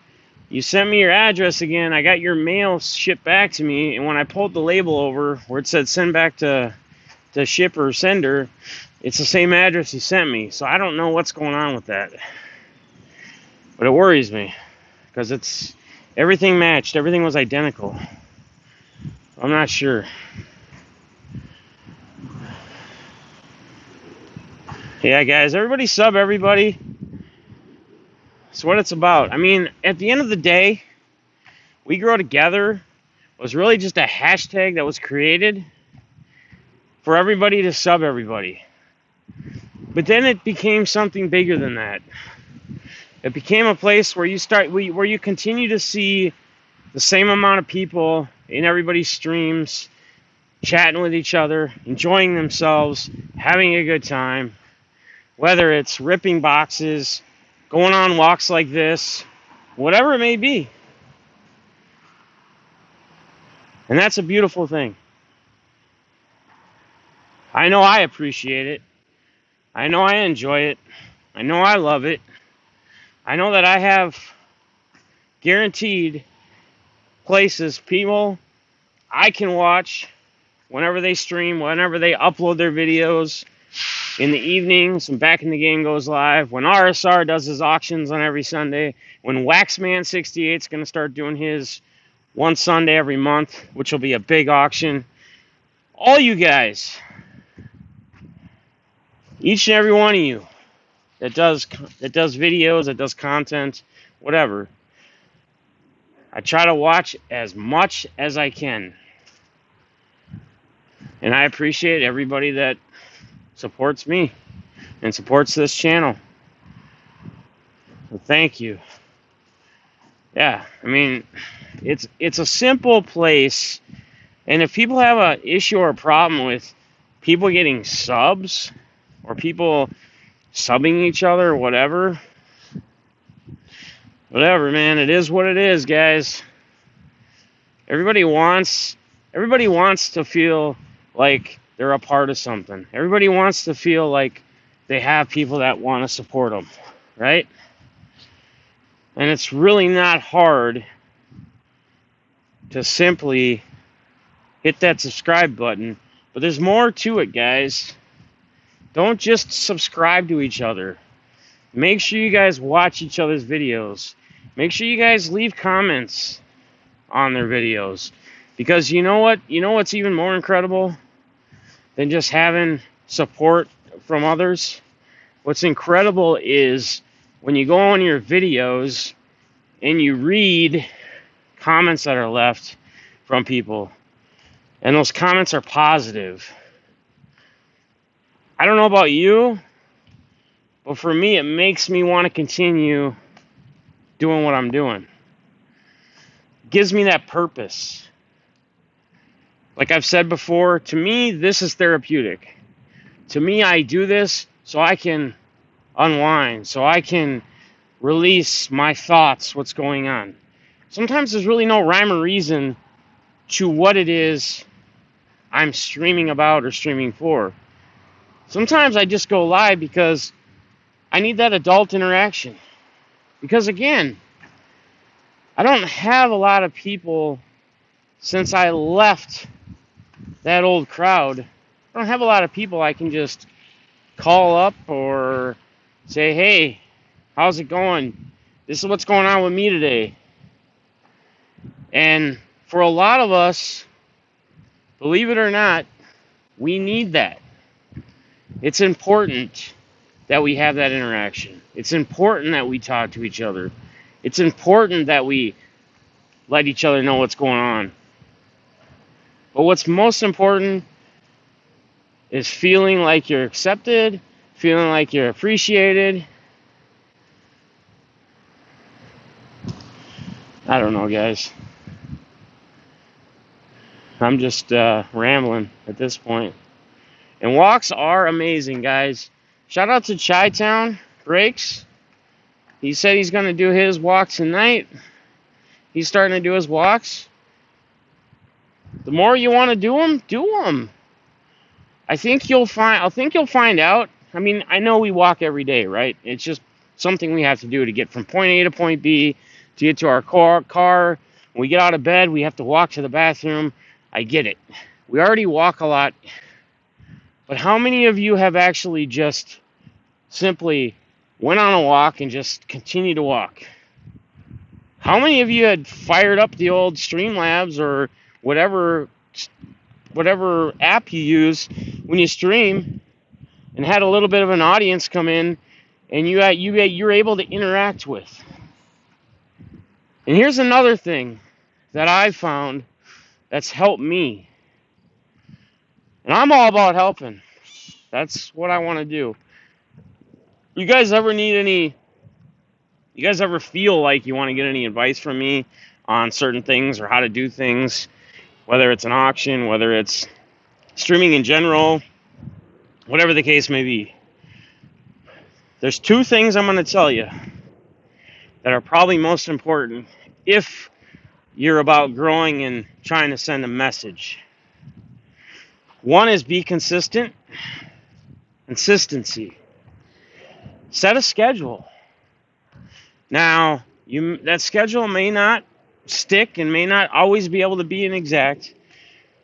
you sent me your address again. I got your mail shipped back to me, and when I pulled the label over where it said send back to shipper or sender, it's the same address you sent me. So I don't know what's going on with that. But it worries me because it's everything matched. Everything was identical. I'm not sure. Yeah, guys, everybody sub everybody. That's what it's about. I mean, at the end of the day, We Grow Together was really just a hashtag that was created for everybody to sub everybody. But then it became something bigger than that. It became a place where you continue to see the same amount of people in everybody's streams, chatting with each other, enjoying themselves, having a good time. Whether it's ripping boxes, going on walks like this, whatever it may be. And that's a beautiful thing. I know I appreciate it. I know I enjoy it. I know I love it. I know that I have guaranteed places, people I can watch whenever they stream, whenever they upload their videos, in the evenings, when Back in the Game goes live, when RSR does his auctions on every Sunday, when Waxman68 is going to start doing his one Sunday every month, which will be a big auction. All you guys, each and every one of you that does videos, that does content, whatever, I try to watch as much as I can. And I appreciate everybody that supports me and supports this channel. So thank you. Yeah, I mean, it's a simple place, and if people have an issue or a problem with people getting subs or people subbing each other or whatever, man, it is what it is, guys. Everybody wants to feel like they're a part of something. Everybody wants to feel like they have people that want to support them, right? And it's really not hard to simply hit that subscribe button. But there's more to it, guys. Don't just subscribe to each other. Make sure you guys watch each other's videos. Make sure you guys leave comments on their videos. Because you know what? You know what's even more incredible than just having support from others? What's incredible is when you go on your videos and you read comments that are left from people, and those comments are positive. I don't know about you, but for me, it makes me want to continue doing what I'm doing. It gives me that purpose. Like I've said before, to me, this is therapeutic. To me, I do this so I can unwind, so I can release my thoughts, what's going on. Sometimes there's really no rhyme or reason to what it is I'm streaming about or streaming for. Sometimes I just go live because I need that adult interaction. Because again, I don't have a lot of people since I left that old crowd. I don't have a lot of people I can just call up or say, hey, how's it going? This is what's going on with me today. And for a lot of us, believe it or not, we need that. It's important that we have that interaction. It's important that we talk to each other. It's important that we let each other know what's going on. But what's most important is feeling like you're accepted, feeling like you're appreciated. I don't know, guys. I'm just rambling at this point. And walks are amazing, guys. Shout out to Chi-Town Breaks. He said he's going to do his walk tonight. He's starting to do his walks. The more you want to do them, do them. I think you'll find out. I mean, I know we walk every day, right? It's just something we have to do to get from point A to point B, to get to our car. When we get out of bed, we have to walk to the bathroom. I get it. We already walk a lot. But how many of you have actually just simply went on a walk and just continued to walk? How many of you had fired up the old Streamlabs or whatever app you use when you stream and had a little bit of an audience come in and you're able to interact with? And here's another thing that I've found that's helped me. And I'm all about helping. That's what I want to do. You guys ever feel like you want to get any advice from me on certain things or how to do things, whether it's an auction, whether it's streaming in general, whatever the case may be? There's two things I'm going to tell you that are probably most important if you're about growing and trying to send a message. One is be consistent. Consistency. Set a schedule. Now, that schedule may not stick and may not always be able to be an exact,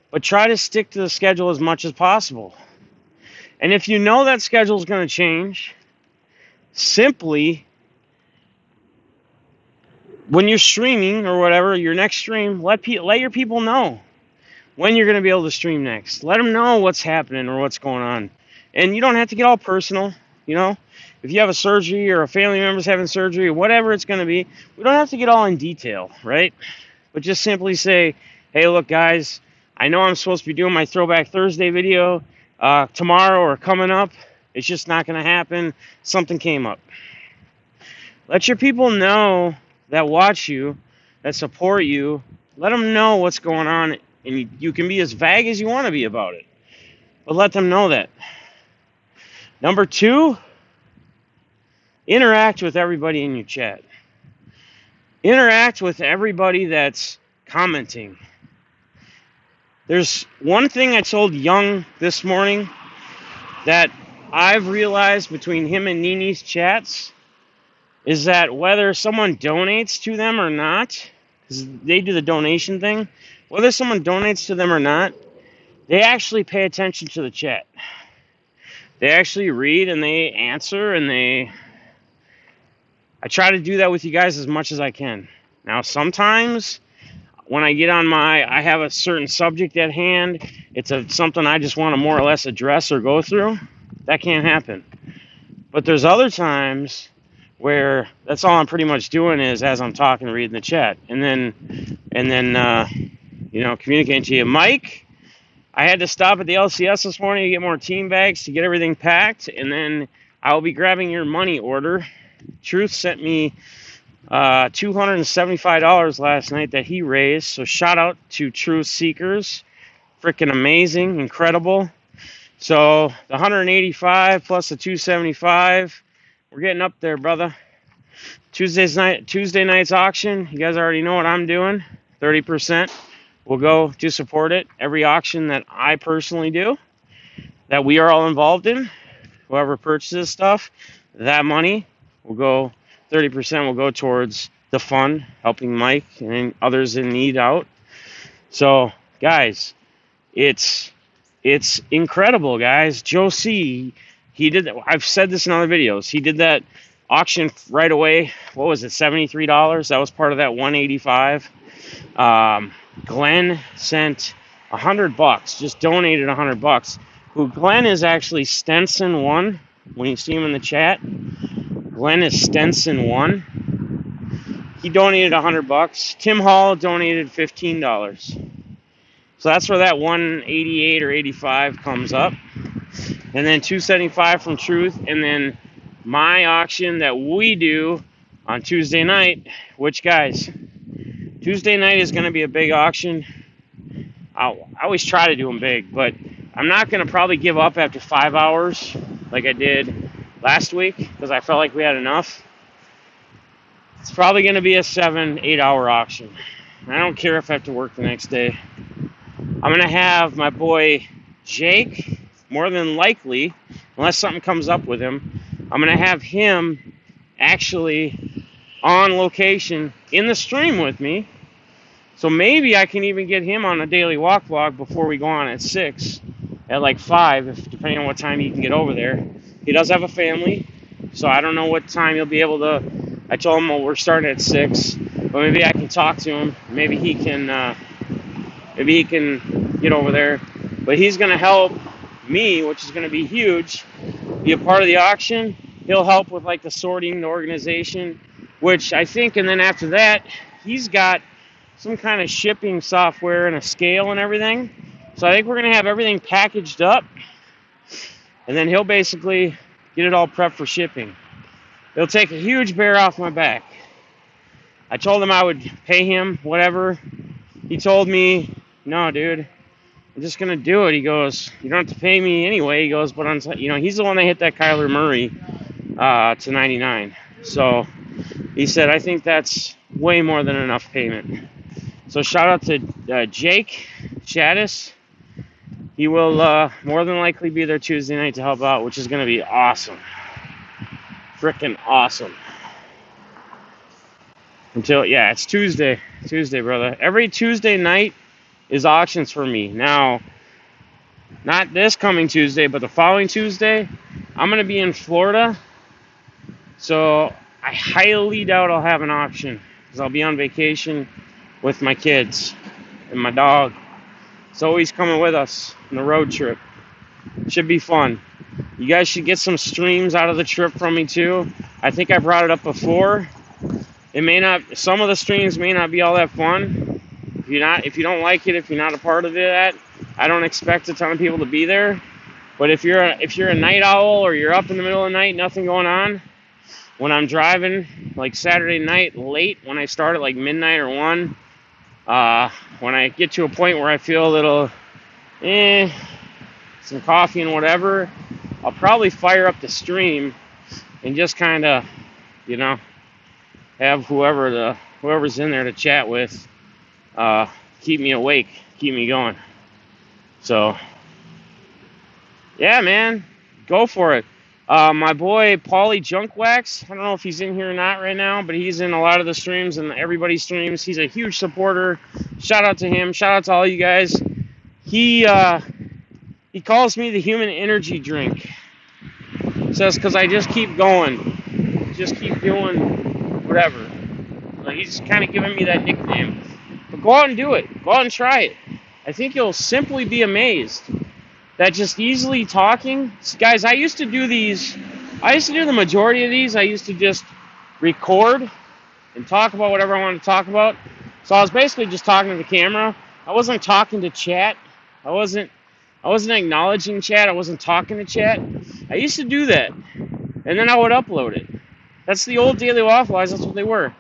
but try to stick to the schedule as much as possible. And if you know that schedule is going to change, simply, when you're streaming or whatever, your next stream, let your people know when you're going to be able to stream next. Let them know what's happening or what's going on. And you don't have to get all personal, you know. If you have a surgery or a family member's having surgery or whatever it's going to be, we don't have to get all in detail, right? But just simply say, hey, look, guys, I know I'm supposed to be doing my Throwback Thursday video tomorrow or coming up. It's just not going to happen. Something came up. Let your people know that watch you, that support you. Let them know what's going on, and you can be as vague as you want to be about it. But let them know that. Number 2, interact with everybody in your chat. Interact with everybody that's commenting. There's one thing I told Young this morning that I've realized between him and Nini's chats is that whether someone donates to them or not, because they do the donation thing, whether someone donates to them or not, they actually pay attention to the chat. They actually read and they answer and I try to do that with you guys as much as I can. Now, sometimes when I get on I have a certain subject at hand, it's something I just want to more or less address or go through. That can't happen. But there's other times where that's all I'm pretty much doing is as I'm talking, reading the chat. And then communicating to you. Mike, I had to stop at the LCS this morning to get more team bags to get everything packed, and then I'll be grabbing your money order. Truth sent me $275 last night that he raised, so shout out to Truth Seekers. Freaking amazing, incredible. So the 185 plus the 275, we're getting up there, brother. Tuesday night's auction, you guys already know what I'm doing. 30%. Will go to support it. Every auction that I personally do, that we are all involved in, whoever purchases stuff, that money will go, 30% will go towards the fund, helping Mike and others in need out. So, guys, it's incredible, guys. Joe C, he did that. I've said this in other videos. He did that auction right away. What was it, $73? That was part of that $185. Glenn sent $100, just donated $100. Who Glenn is actually Stenson1. When you see him in the chat, Glenn is Stenson1. He donated $100. Tim Hall donated $15. So that's where that 188 or 85 comes up. And then 275 from Truth, and then my auction that we do on Tuesday night, which, guys, Tuesday night is going to be a big auction. I always try to do them big, but I'm not going to probably give up after 5 hours like I did last week because I felt like we had enough. It's probably going to be a 7-8 hour auction. I don't care if I have to work the next day. I'm going to have my boy Jake, more than likely, unless something comes up with him, I'm going to have him actually on location in the stream with me. So maybe I can even get him on a daily walk vlog before we go on at 6, at like 5, depending on what time he can get over there. He does have a family, so I don't know what time he'll be able to. I told him, well, we're starting at 6, but maybe I can talk to him. Maybe he can get over there. But he's going to help me, which is going to be huge, be a part of the auction. He'll help with like the sorting, the organization, which I think, and then after that, he's got some kind of shipping software and a scale and everything. So I think we're going to have everything packaged up, and then he'll basically get it all prepped for shipping. It'll take a huge bear off my back. I told him I would pay him whatever. He told me, no, dude, I'm just going to do it. He goes, you don't have to pay me anyway. He goes, but he's the one that hit that Kyler Murray to 99. So he said, I think that's way more than enough payment. So shout out to Jake Chattis. He will more than likely be there Tuesday night to help out, which is going to be awesome. Freaking awesome. It's Tuesday. Tuesday, brother. Every Tuesday night is auctions for me. Now, not this coming Tuesday, but the following Tuesday, I'm going to be in Florida. So I highly doubt I'll have an auction because I'll be on vacation with my kids and my dog. Zoe's coming with us on the road trip. Should be fun. You guys should get some streams out of the trip from me too. I think I brought it up before. Some of the streams may not be all that fun. If you don't like it, if you're not a part of it, I don't expect a ton of people to be there. But if you're a night owl or you're up in the middle of the night, nothing going on, when I'm driving, like Saturday night late, when I start at like midnight or 1, when I get to a point where I feel a little, some coffee and whatever, I'll probably fire up the stream and just kind of, have whoever's in there to chat with, keep me awake, keep me going. So, yeah, man, go for it. My boy Paulie Junkwax, I don't know if he's in here or not right now, but he's in a lot of the streams and everybody's streams. He's a huge supporter. Shout out to him. Shout out to all you guys. He calls me the human energy drink. Says because I just keep going, just keep doing whatever. So he's kind of giving me that nickname. But go out and do it. Go out and try it. I think you'll simply be amazed that just easily talking. Guys, I used to do the majority of these. I used to just record and talk about whatever I wanted to talk about. So I was basically just talking to the camera. I wasn't talking to chat. I wasn't acknowledging chat. I wasn't talking to chat. I used to do that. And then I would upload it. That's the old Daily Waffles. That's what they were.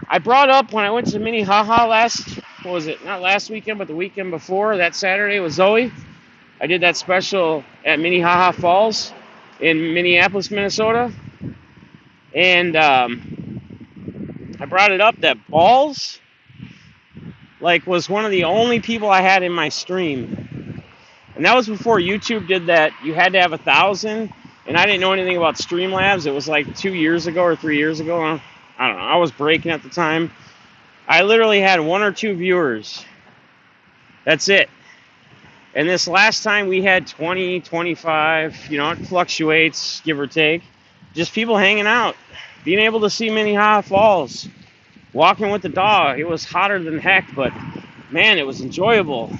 I brought up when I went to Minnehaha not last weekend, but the weekend before, that Saturday with Zoe. I did that special at Minnehaha Falls in Minneapolis, Minnesota. And I brought it up that Balls was one of the only people I had in my stream. And that was before YouTube did that. You had to have 1,000. And I didn't know anything about Streamlabs. It was like 2 years ago or 3 years ago. I don't know. I was breaking at the time. I literally had 1 or 2 viewers. That's it. And this last time we had 20, 25, it fluctuates, give or take. Just people hanging out, being able to see Minnehaha Falls, walking with the dog. It was hotter than heck, but man, it was enjoyable.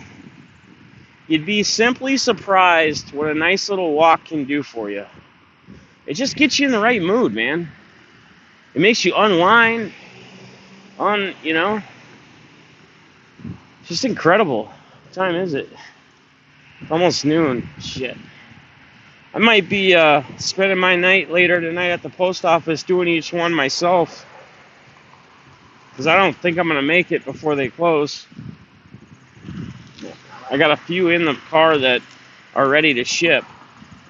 You'd be simply surprised what a nice little walk can do for you. It just gets you in the right mood, man. It makes you unwind, you know. It's just incredible. What time is it? It's almost noon. Shit. I might be spending my night later tonight at the post office doing each one myself. Because I don't think I'm going to make it before they close. I got a few in the car that are ready to ship.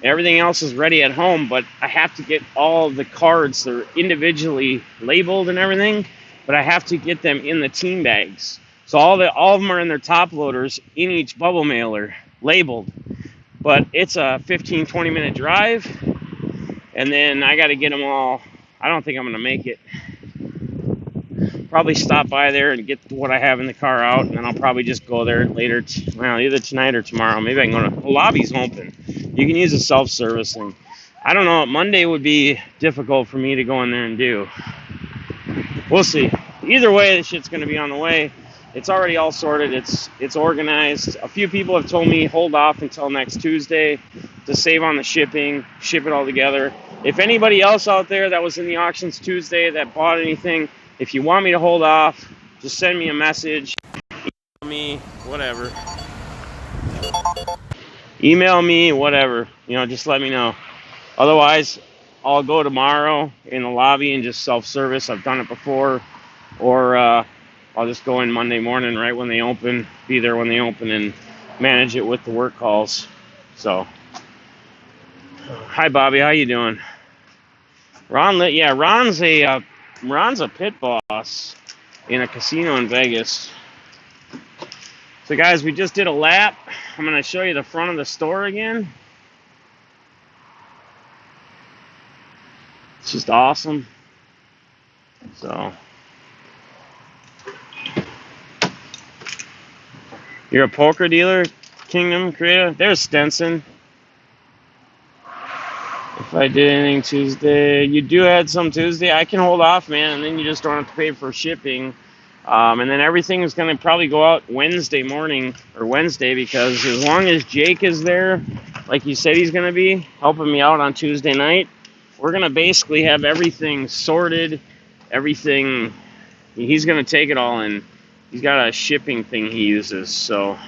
Everything else is ready at home, but I have to get all the cards. They're individually labeled and everything, but I have to get them in the team bags. So all of them are in their top loaders in each bubble mailer, labeled. But it's a 15, 20-minute drive, and then I got to get them all. I don't think I'm going to make it. Probably stop by there and get what I have in the car out, and then I'll probably just go there later, either tonight or tomorrow. Maybe I can go to the lobby's open. You can use a self-servicing. I don't know. Monday would be difficult for me to go in there and do. We'll see. Either way, the shit's going to be on the way. It's already all sorted. It's organized. A few people have told me hold off until next Tuesday to save on the shipping, ship it all together. If anybody else out there that was in the auctions Tuesday that bought anything, if you want me to hold off, just send me a message, email me, whatever. Email me, whatever. Just let me know. Otherwise, I'll go tomorrow in the lobby and just self-service. I've done it before. Or I'll just go in Monday morning right when they open, be there when they open, and manage it with the work calls. So, hi, Bobby. How you doing? Ron's a pit boss in a casino in Vegas. So guys, we just did a lap. I'm going to show you the front of the store again. It's just awesome. So, you're a poker dealer, Kingdom Creator? There's Stenson. If I did anything Tuesday, you do add some Tuesday. I can hold off, man, and then you just don't have to pay for shipping. And then everything is going to probably go out Wednesday morning or Wednesday, because as long as Jake is there, like he said he's going to be, helping me out on Tuesday night, we're going to basically have everything sorted, everything. He's going to take it all in. He's got a shipping thing he uses, so.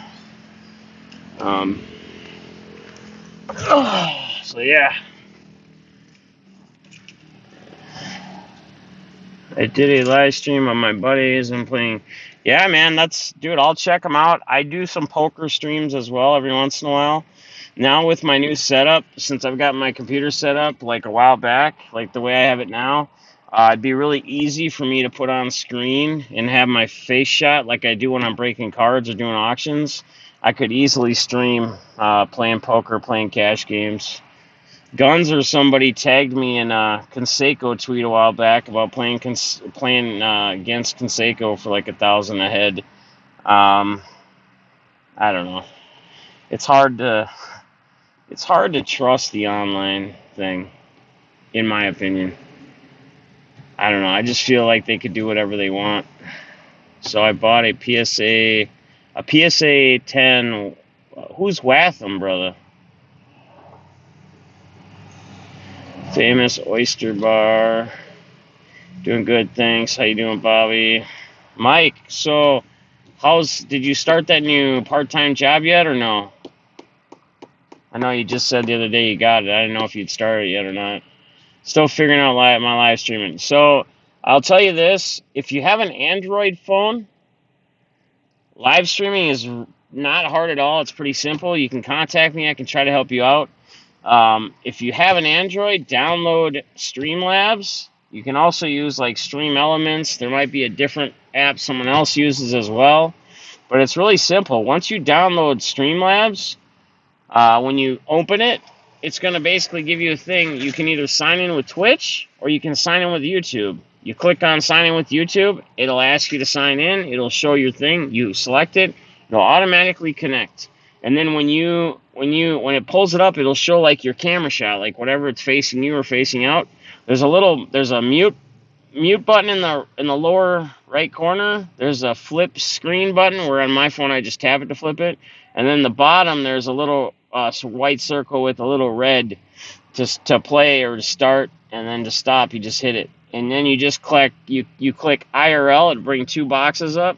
So yeah. I did a live stream on my buddies and playing. Yeah, man, dude, I'll check them out. I do some poker streams as well every once in a while. Now with my new setup, since I've got my computer set up like a while back, like the way I have it now, it'd be really easy for me to put on screen and have my face shot like I do when I'm breaking cards or doing auctions. I could easily stream playing poker, playing cash games. Guns or somebody tagged me in a Conseco tweet a while back about playing against Conseco for like 1,000 a head. I don't know. It's hard to trust the online thing, in my opinion. I don't know. I just feel like they could do whatever they want. So I bought a PSA 10. Who's Watham, brother? Famous Oyster Bar. Doing good, thanks. How you doing, Bobby? Mike, so did you start that new part-time job yet or no? I know you just said the other day you got it. I didn't know if you'd started yet or not. Still figuring out my live streaming. So I'll tell you this. If you have an Android phone, live streaming is not hard at all. It's pretty simple. You can contact me. I can try to help you out. If you have an Android, download Streamlabs. You can also use like Stream Elements. There might be a different app someone else uses as well. But it's really simple. Once you download Streamlabs, when you open it, it's going to basically give you a thing. You can either sign in with Twitch or you can sign in with YouTube. You click on sign in with YouTube. It'll ask you to sign in. It'll show your thing. You select it. It'll automatically connect. And then when it pulls it up, it'll show like your camera shot, like whatever it's facing you or facing out. There's a mute mute button in the lower right corner. There's a flip screen button where on my phone I just tap it to flip it, and then the bottom there's a little white circle with a little red just to play or to start, and then to stop you just hit it, and then you just click IRL. It'll bring two boxes up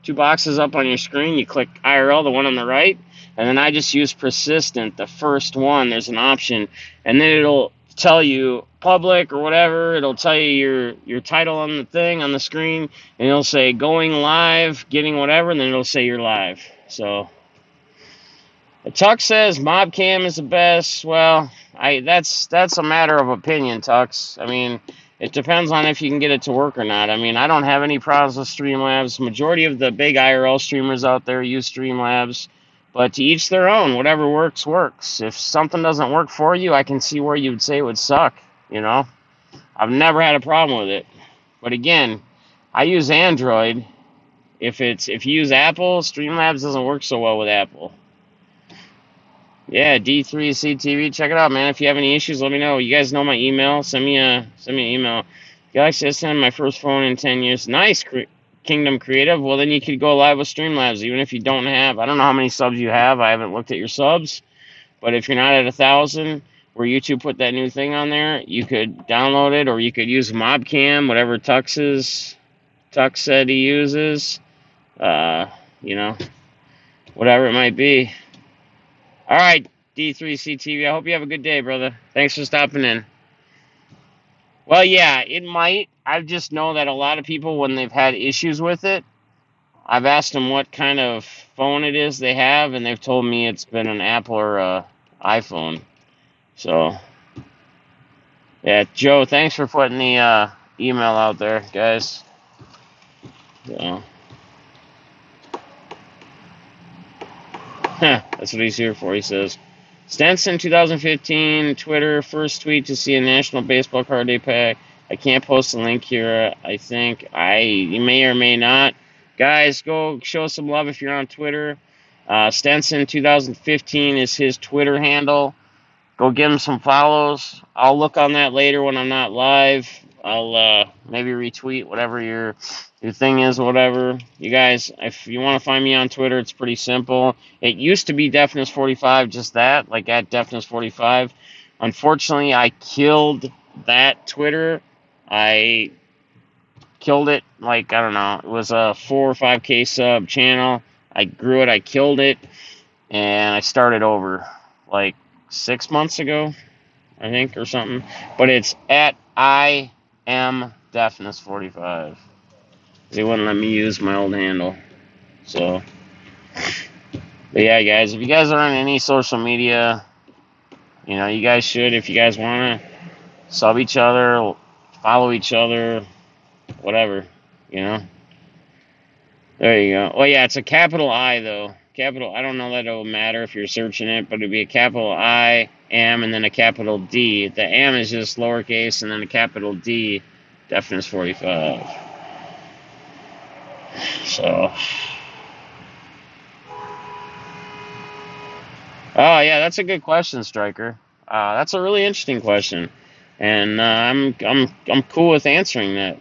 on your screen. You click IRL, the one on the right, and then I just use persistent, the first one. There's an option, and then it'll tell you public or whatever. It'll tell you your title on the thing on the screen, and it'll say going live, getting whatever, and then it'll say you're live. So Tux says Mobcam is the best. Well, that's a matter of opinion, Tux. I mean, it depends on if you can get it to work or not. I mean, I don't have any problems with Streamlabs. Majority of the big IRL streamers out there use Streamlabs, but to each their own. Whatever works, works. If something doesn't work for you, I can see where you would say it would suck, you know? I've never had a problem with it. But again, I use Android. If you use Apple, Streamlabs doesn't work so well with Apple. Yeah, D3CTV, check it out, man. If you have any issues, let me know. You guys know my email. Send me an email. Galaxy S10, my first phone in 10 years. Nice, Kingdom Creative. Well, then you could go live with Streamlabs, even if you don't have. I don't know how many subs you have. I haven't looked at your subs. But if you're not at 1,000, where YouTube put that new thing on there, you could download it, or you could use Mobcam, whatever Tux said he uses. You know, whatever it might be. All right, D3CTV, I hope you have a good day, brother. Thanks for stopping in. Well, yeah, it might. I just know that a lot of people, when they've had issues with it, I've asked them what kind of phone it is they have, and they've told me it's been an Apple or a iPhone. So, yeah, Joe, thanks for putting the email out there, guys. So. That's what he's here for, he says. Stenson 2015, Twitter, first tweet to see a National Baseball Card Day pack. I can't post a link here, I think. You may or may not. Guys, go show some love if you're on Twitter. Stenson 2015 is his Twitter handle. Go give him some follows. I'll look on that later when I'm not live. I'll maybe retweet whatever your thing is, whatever. You guys, if you want to find me on Twitter, it's pretty simple. It used to be Deafness45, just that, like at Deafness45. Unfortunately, I killed that Twitter. I killed it, like, I don't know, it was a 4 or 5K sub channel. I grew it, I killed it, and I started over, like, 6 months ago, I think, or something. But it's at I am Deafness45. They wouldn't let me use my old handle. So, but yeah, guys, if you guys are on any social media, you know, you guys should. If you guys want to sub each other, follow each other, whatever, you know. There you go. Oh, yeah, it's a capital I, though. Capital, I don't know that it'll matter if you're searching it, but it'd be a capital I, am, and then a capital D. The am is just lowercase, and then a capital D, Deafness45. So, oh yeah, that's a good question, Striker. That's a really interesting question, and I'm cool with answering that.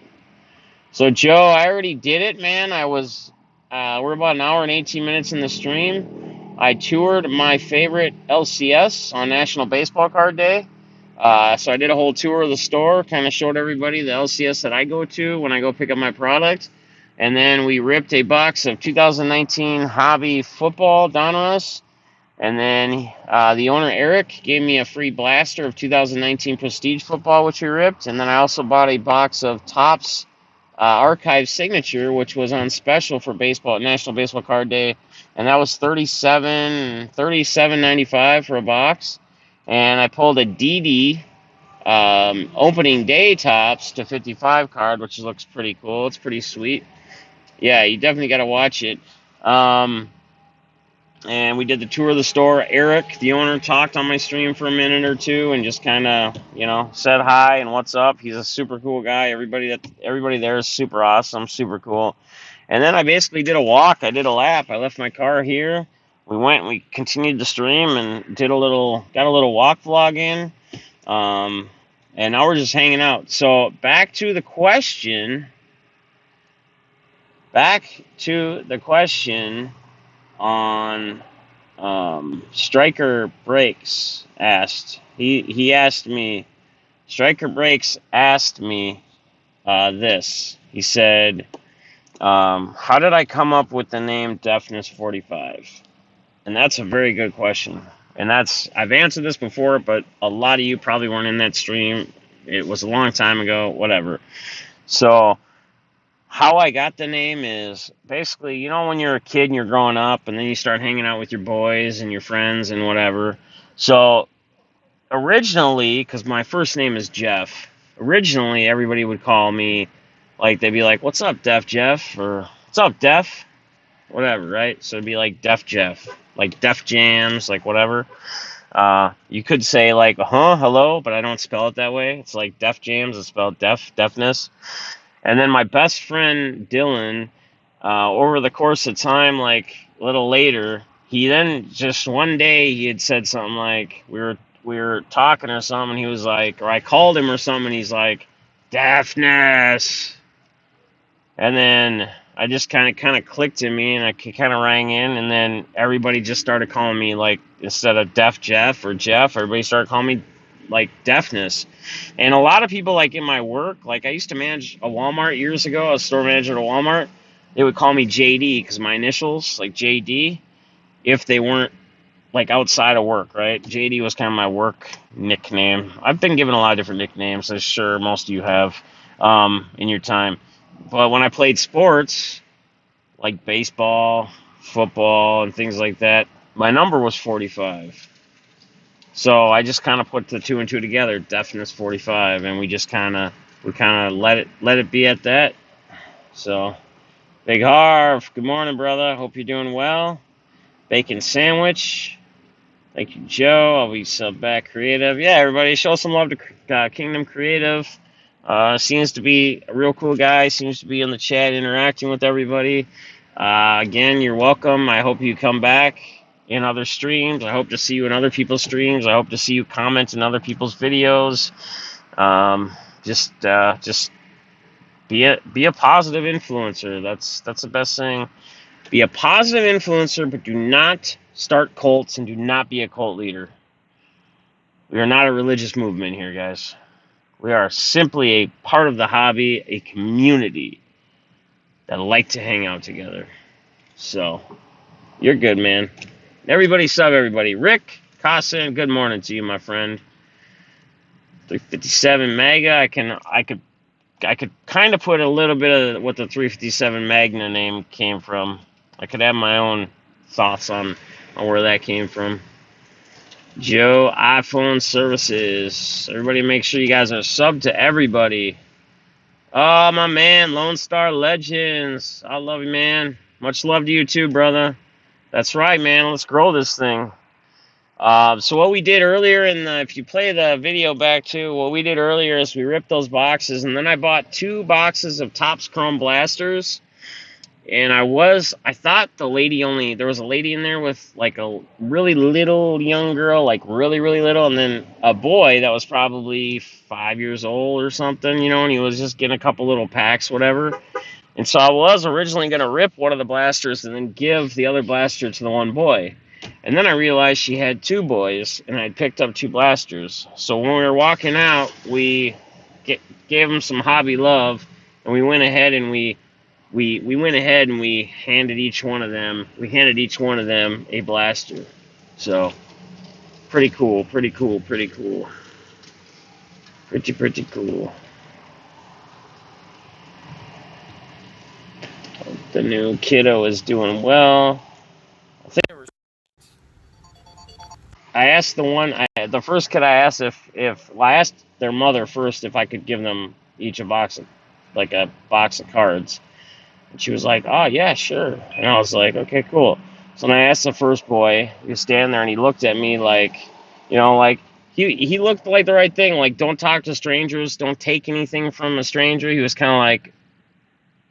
So, Joe, I already did it, man. We're about an hour and 18 minutes in the stream. I toured my favorite LCS on National Baseball Card Day. So I did a whole tour of the store, kind of showed everybody the LCS that I go to when I go pick up my product. And then we ripped a box of 2019 Hobby Football Donruss. And then the owner, Eric, gave me a free blaster of 2019 Prestige Football, which we ripped. And then I also bought a box of Topps Archive Signature, which was on special for National Baseball Card Day. And that was $37.95 for a box. And I pulled a DD opening day Topps to 55 card, which looks pretty cool. It's pretty sweet. Yeah, you definitely got to watch it. And we did the tour of the store. Eric, the owner, talked on my stream for a minute or two and just kind of, you know, said hi and what's up. He's a super cool guy. Everybody there is super awesome, super cool. And then I basically did a walk. I did a lap. I left my car here. We went and we continued the stream and got a little walk vlog in. And now we're just hanging out. So back to the question. On Striker Breaks asked. He asked me. Striker Breaks asked me this. He said, "How did I come up with the name Deafness 45?" And that's a very good question. And I've answered this before, but a lot of you probably weren't in that stream. It was a long time ago, whatever. So how I got the name is basically, you know, when you're a kid and you're growing up and then you start hanging out with your boys and your friends and whatever. So originally, because my first name is Jeff, originally everybody would call me, like, they'd be like, "What's up, Def Jeff?" Or "What's up, Def?" Whatever, right? So it'd be like Def Jeff, like Def Jams, like whatever. You could say like, hello, but I don't spell it that way. It's like Def Jams, it's spelled deafness. And then my best friend Dylan, over the course of time, like a little later, he then just one day he had said something like, we were talking or something, he was like, or I called him or something, and he's like, "Deafness." And then I just kind of clicked in me, and I kind of rang in, and then everybody just started calling me, like, instead of Def Jeff or Jeff, everybody started calling me like Deafness. And a lot of people, like in my work, like I used to manage a Walmart years ago, I was store manager at a Walmart, they would call me JD because my initials, like JD, if they weren't like outside of work, right? JD was kind of my work nickname. I've been given a lot of different nicknames, I'm sure most of you have in your time. But when I played sports, like baseball, football, and things like that, my number was 45. So I just kind of put the two and two together, Deafness 45, and we kind of let it be at that. So, Big Harv, good morning, brother. Hope you're doing well. Bacon sandwich. Thank you, Joe. I'll be sub back creative. Yeah, everybody, show some love to Kingdom Creative. Seems to be a real cool guy. Seems to be in the chat interacting with everybody. Again, you're welcome. I hope you come back in other streams. I hope to see you in other people's streams. I hope to see you comment in other people's videos. Just be a positive influencer. That's the best thing. Be a positive influencer, but do not start cults and do not be a cult leader. We are not a religious movement here, guys. We are simply a part of the hobby, a community that like to hang out together. So, you're good, man. Everybody sub everybody. Rick Cossin, good morning to you, my friend. 357 Mega. I could kind of put a little bit of what the 357 Magna name came from. I could have my own thoughts on where that came from. Joe, iPhone services. Everybody make sure you guys are subbed to everybody. Oh, my man, Lone Star Legends. I love you, man. Much love to you too, brother. That's right, man. Let's grow this thing. So what we did earlier, if you play the video back too, what we did earlier is we ripped those boxes, and then I bought 2 boxes of Topps Chrome Blasters. And I thought there was a lady in there with like a really little young girl, like really, really little, and then a boy that was probably 5 years old or something, you know, and he was just getting a couple little packs, whatever. And so I was originally going to rip one of the blasters and then give the other blaster to the one boy. And then I realized she had 2 boys, and I'd picked up 2 blasters. So when we were walking out, we gave them some hobby love, and we went ahead and we handed each one of them a blaster. So pretty cool. Pretty cool. The new kiddo is doing well. I asked the first kid I asked I asked their mother first if I could give them each a box of cards. And she was like, "Oh, yeah, sure." And I was like, "Okay, cool." So then I asked the first boy, he was standing there, and he looked at me like, you know, like, he looked like the right thing, like, don't talk to strangers, don't take anything from a stranger. He was kind of like,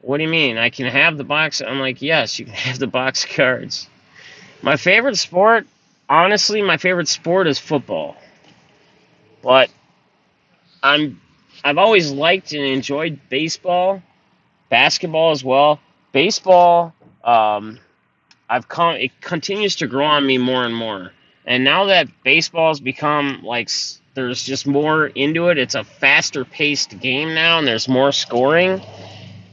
"What do you mean? I can have the box?" I'm like, "Yes, you can have the box of cards." My favorite sport, honestly, is football. But I've always liked and enjoyed baseball, basketball as well. Baseball, it continues to grow on me more and more. And now that baseball's become like there's just more into it. It's a faster paced game now, and there's more scoring.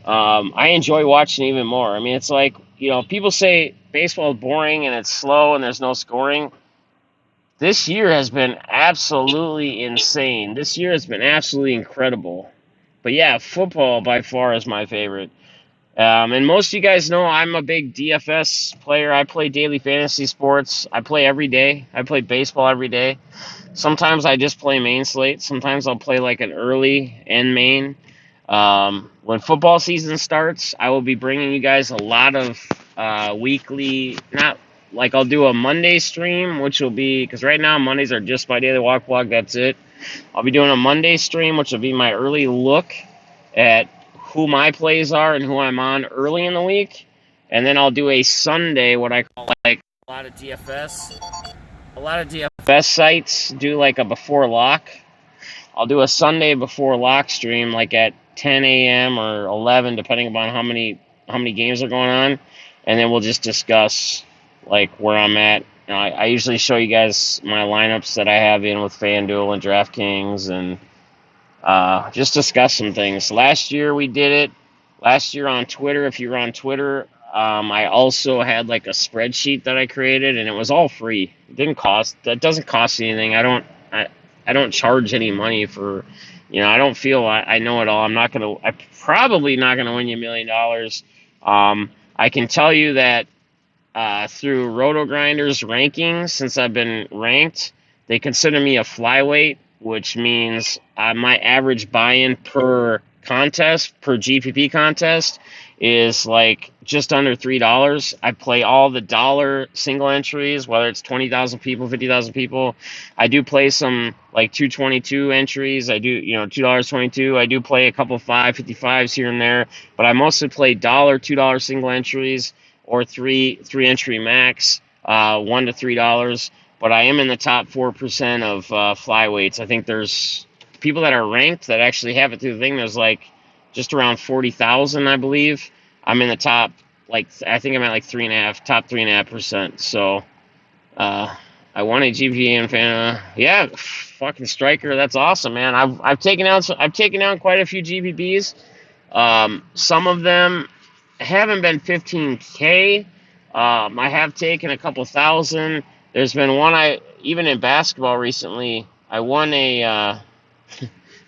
I enjoy watching even more. I mean, it's like, people say baseball is boring and it's slow and there's no scoring. This year has been absolutely insane. This year has been absolutely incredible. But yeah, football by far is my favorite. And most of you guys know I'm a big DFS player. I play daily fantasy sports. I play every day. I play baseball every day. Sometimes I just play main slate. Sometimes I'll play like an early end main. When football season starts, I will be bringing you guys a lot of weekly, not like I'll do a Monday stream, which will be, because right now Mondays are just my daily walk vlog, that's it. I'll be doing a Monday stream, which will be my early look at who my plays are and who I'm on early in the week. And then I'll do a Sunday, what I call like a lot of DFS sites do like a before lock. I'll do a Sunday before lock stream like at 10 a.m. or 11, depending upon how many games are going on. And then we'll just discuss like where I'm at. I usually show you guys my lineups that I have in with FanDuel and DraftKings and just discuss some things. Last year we did it. Last year on Twitter, if you were on Twitter, I also had like a spreadsheet that I created, and it was all free. It didn't cost. That doesn't cost anything. I don't charge any money for, I don't feel I know it all. I'm probably not gonna win you $1 million. I can tell you that through RotoGrinders rankings, since I've been ranked, they consider me a flyweight, which means my average buy-in per GPP contest is like just under $3. I play all the dollar single entries, whether it's 20,000 people, 50,000 people. I do play some like 222 entries. I do, $2.22. I do play a couple 555s here and there, but I mostly play $2 single entries or three entry max, $1 to $3. But I am in the top 4% of flyweights. I think there's people that are ranked that actually have it through the thing. There's like just around 40,000, I believe. I'm in the top, I think I'm at like top 3.5%. So I won a GPA and fan. Yeah, fucking striker. That's awesome, man. I've taken out quite a few GPPs. Some of them haven't been 15K. I have taken a couple thousand. There's been one even in basketball recently, I won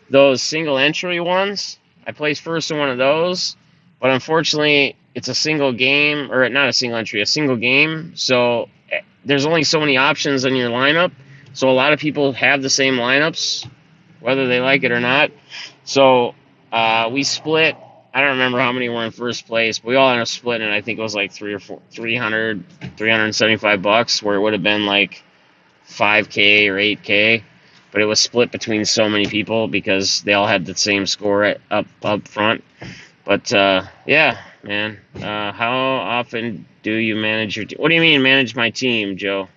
those single entry ones. I placed first in one of those, but unfortunately it's a single game, or not a single entry, a single game. So there's only so many options in your lineup. So a lot of people have the same lineups, whether they like it or not. So we split. I don't remember how many were in first place, but we all ended up splitting it. I think it was like $375, where it would have been like 5K or 8K, but it was split between so many people because they all had the same score up front. But yeah, man. How often do you manage your team? What do you mean manage my team, Joe?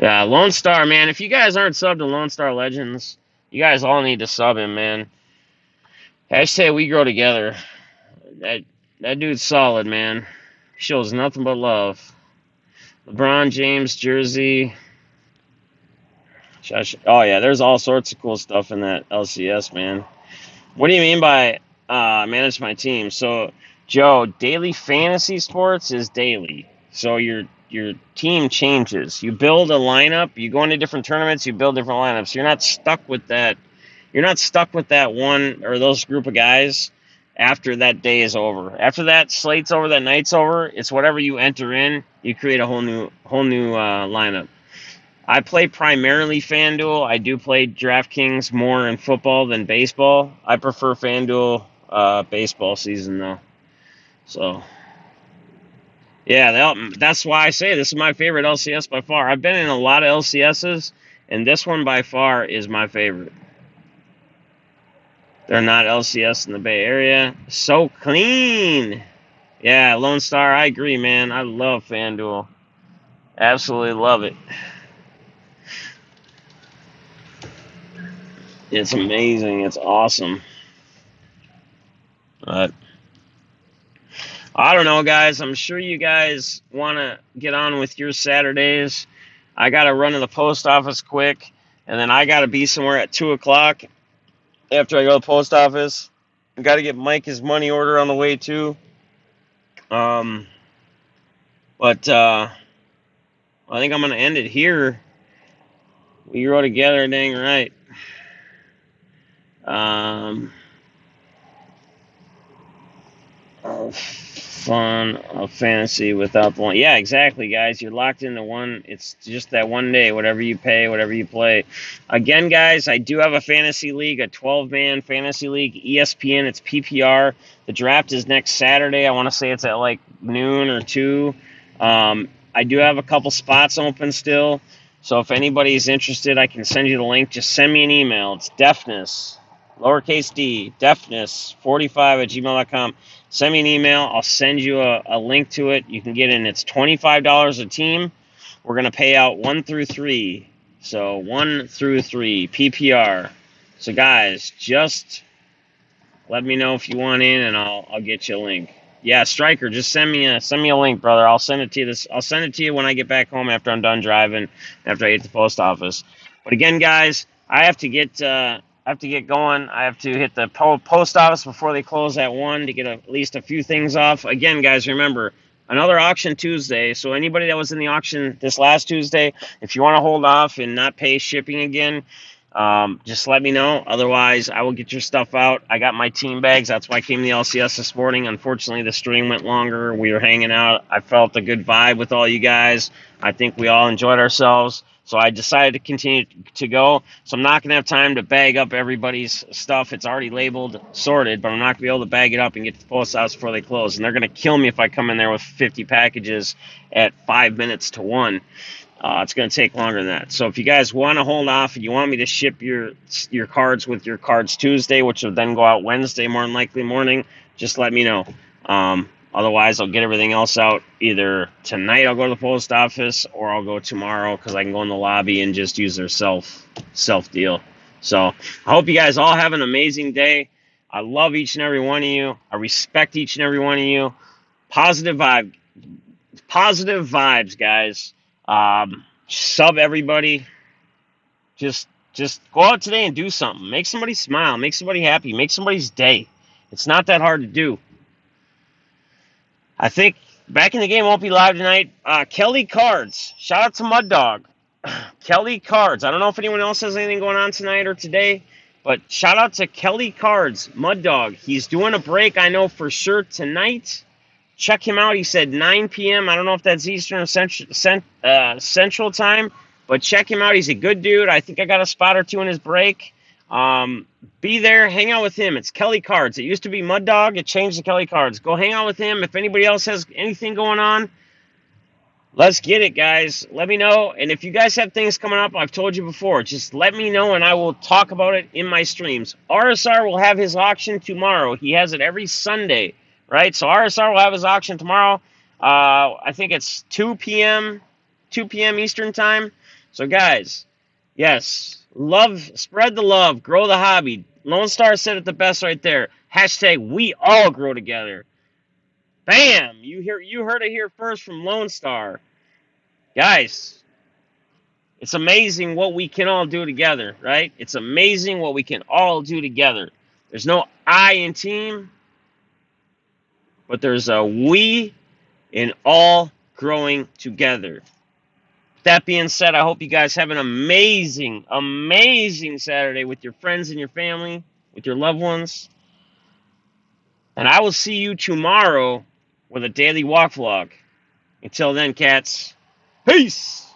Yeah, Lone Star, man. If you guys aren't subbed to Lone Star Legends, you guys all need to sub him, man. Hashtag we grow together. That dude's solid, man. Shows nothing but love. LeBron James jersey. Oh yeah, there's all sorts of cool stuff in that LCS, man. What do you mean by manage my team? So, Joe, daily fantasy sports is daily. So your team changes. You build a lineup. You go into different tournaments. You build different lineups. You're not stuck with that. You're not stuck with that one or those group of guys after that day is over. After that slate's over, that night's over. It's whatever you enter in. You create a whole new lineup. I play primarily FanDuel. I do play DraftKings more in football than baseball. I prefer FanDuel baseball season though. So. Yeah, that's why I say this is my favorite LCS by far. I've been in a lot of LCSs, and this one by far is my favorite. They're not LCS in the Bay Area. So clean. Yeah, Lone Star, I agree, man. I love FanDuel. Absolutely love it. It's amazing. It's awesome. But I don't know, guys. I'm sure you guys want to get on with your Saturdays. I got to run to the post office quick, and then I got to be somewhere at 2 o'clock after I go to the post office. I got to get Mike his money order on the way, too. But I think I'm going to end it here. We grow together, dang right. Fun of fantasy without the one. Yeah, exactly, guys. You're locked into one. It's just that one day. Whatever you pay, whatever you play. Again, guys, I do have a fantasy league, a 12-man fantasy league, ESPN. It's PPR. The draft is next Saturday. I want to say it's at like noon or 2. I do have a couple spots open still. So if anybody's interested, I can send you the link. Just send me an email. It's deafness, lowercase d, deafness45@gmail.com. Send me an email. I'll send you a link to it. You can get in. It's $25 a team. We're going to pay out 1 through 3. So 1 through 3, PPR. So guys, just let me know if you want in, and I'll get you a link. Yeah, Striker, just send me a link, brother. I'll send it to you. I'll send it to you when I get back home after I'm done driving, after I get to the post office. But again, guys, I have to get going. I have to hit the post office before they close at 1 to get at least a few things off. Again, guys, remember, another auction Tuesday. So anybody that was in the auction this last Tuesday, if you want to hold off and not pay shipping again, just let me know. Otherwise, I will get your stuff out. I got my team bags. That's why I came to the LCS this morning. Unfortunately, the stream went longer. We were hanging out. I felt a good vibe with all you guys. I think we all enjoyed ourselves. So I decided to continue to go. So I'm not going to have time to bag up everybody's stuff. It's already labeled, sorted, but I'm not going to be able to bag it up and get to the post office before they close. And they're going to kill me if I come in there with 50 packages at 5 minutes to 1. It's going to take longer than that. So if you guys want to hold off and you want me to ship your cards with your cards Tuesday, which will then go out Wednesday more than likely morning, just let me know. Otherwise, I'll get everything else out either tonight. I'll go to the post office, or I'll go tomorrow because I can go in the lobby and just use their self deal. So I hope you guys all have an amazing day. I love each and every one of you. I respect each and every one of you. Positive vibes, guys. Sub everybody. Just go out today and do something. Make somebody smile. Make somebody happy. Make somebody's day. It's not that hard to do. I think Back in the Game won't be live tonight. Kelly Cards. Shout out to Mud Dog. Kelly Cards. I don't know if anyone else has anything going on tonight or today, but shout out to Kelly Cards, Mud Dog. He's doing a break, I know for sure, tonight. Check him out. He said 9 p.m. I don't know if that's Eastern or Central time, but check him out. He's a good dude. I think I got a spot or two in his break. Be there. Hang out with him. It's Kelly Cards. It used to be Mud Dog. It changed to Kelly Cards. Go hang out with him. If anybody else has anything going on, let's get it, guys. Let me know. And if you guys have things coming up, I've told you before, just let me know and I will talk about it in my streams. RSR will have his auction tomorrow. He has it every Sunday. Right, so RSR will have his auction tomorrow. I think it's 2 p.m. Eastern time. So guys, yes, spread the love, grow the hobby. Lone Star said it the best right there. Hashtag we all grow together. Bam! You heard it here first from Lone Star. Guys, it's amazing what we can all do together, right? It's amazing what we can all do together. There's no I in team. But there's a we in all growing together. That being said, I hope you guys have an amazing, amazing Saturday with your friends and your family, with your loved ones. And I will see you tomorrow with a daily walk vlog. Until then, cats, peace!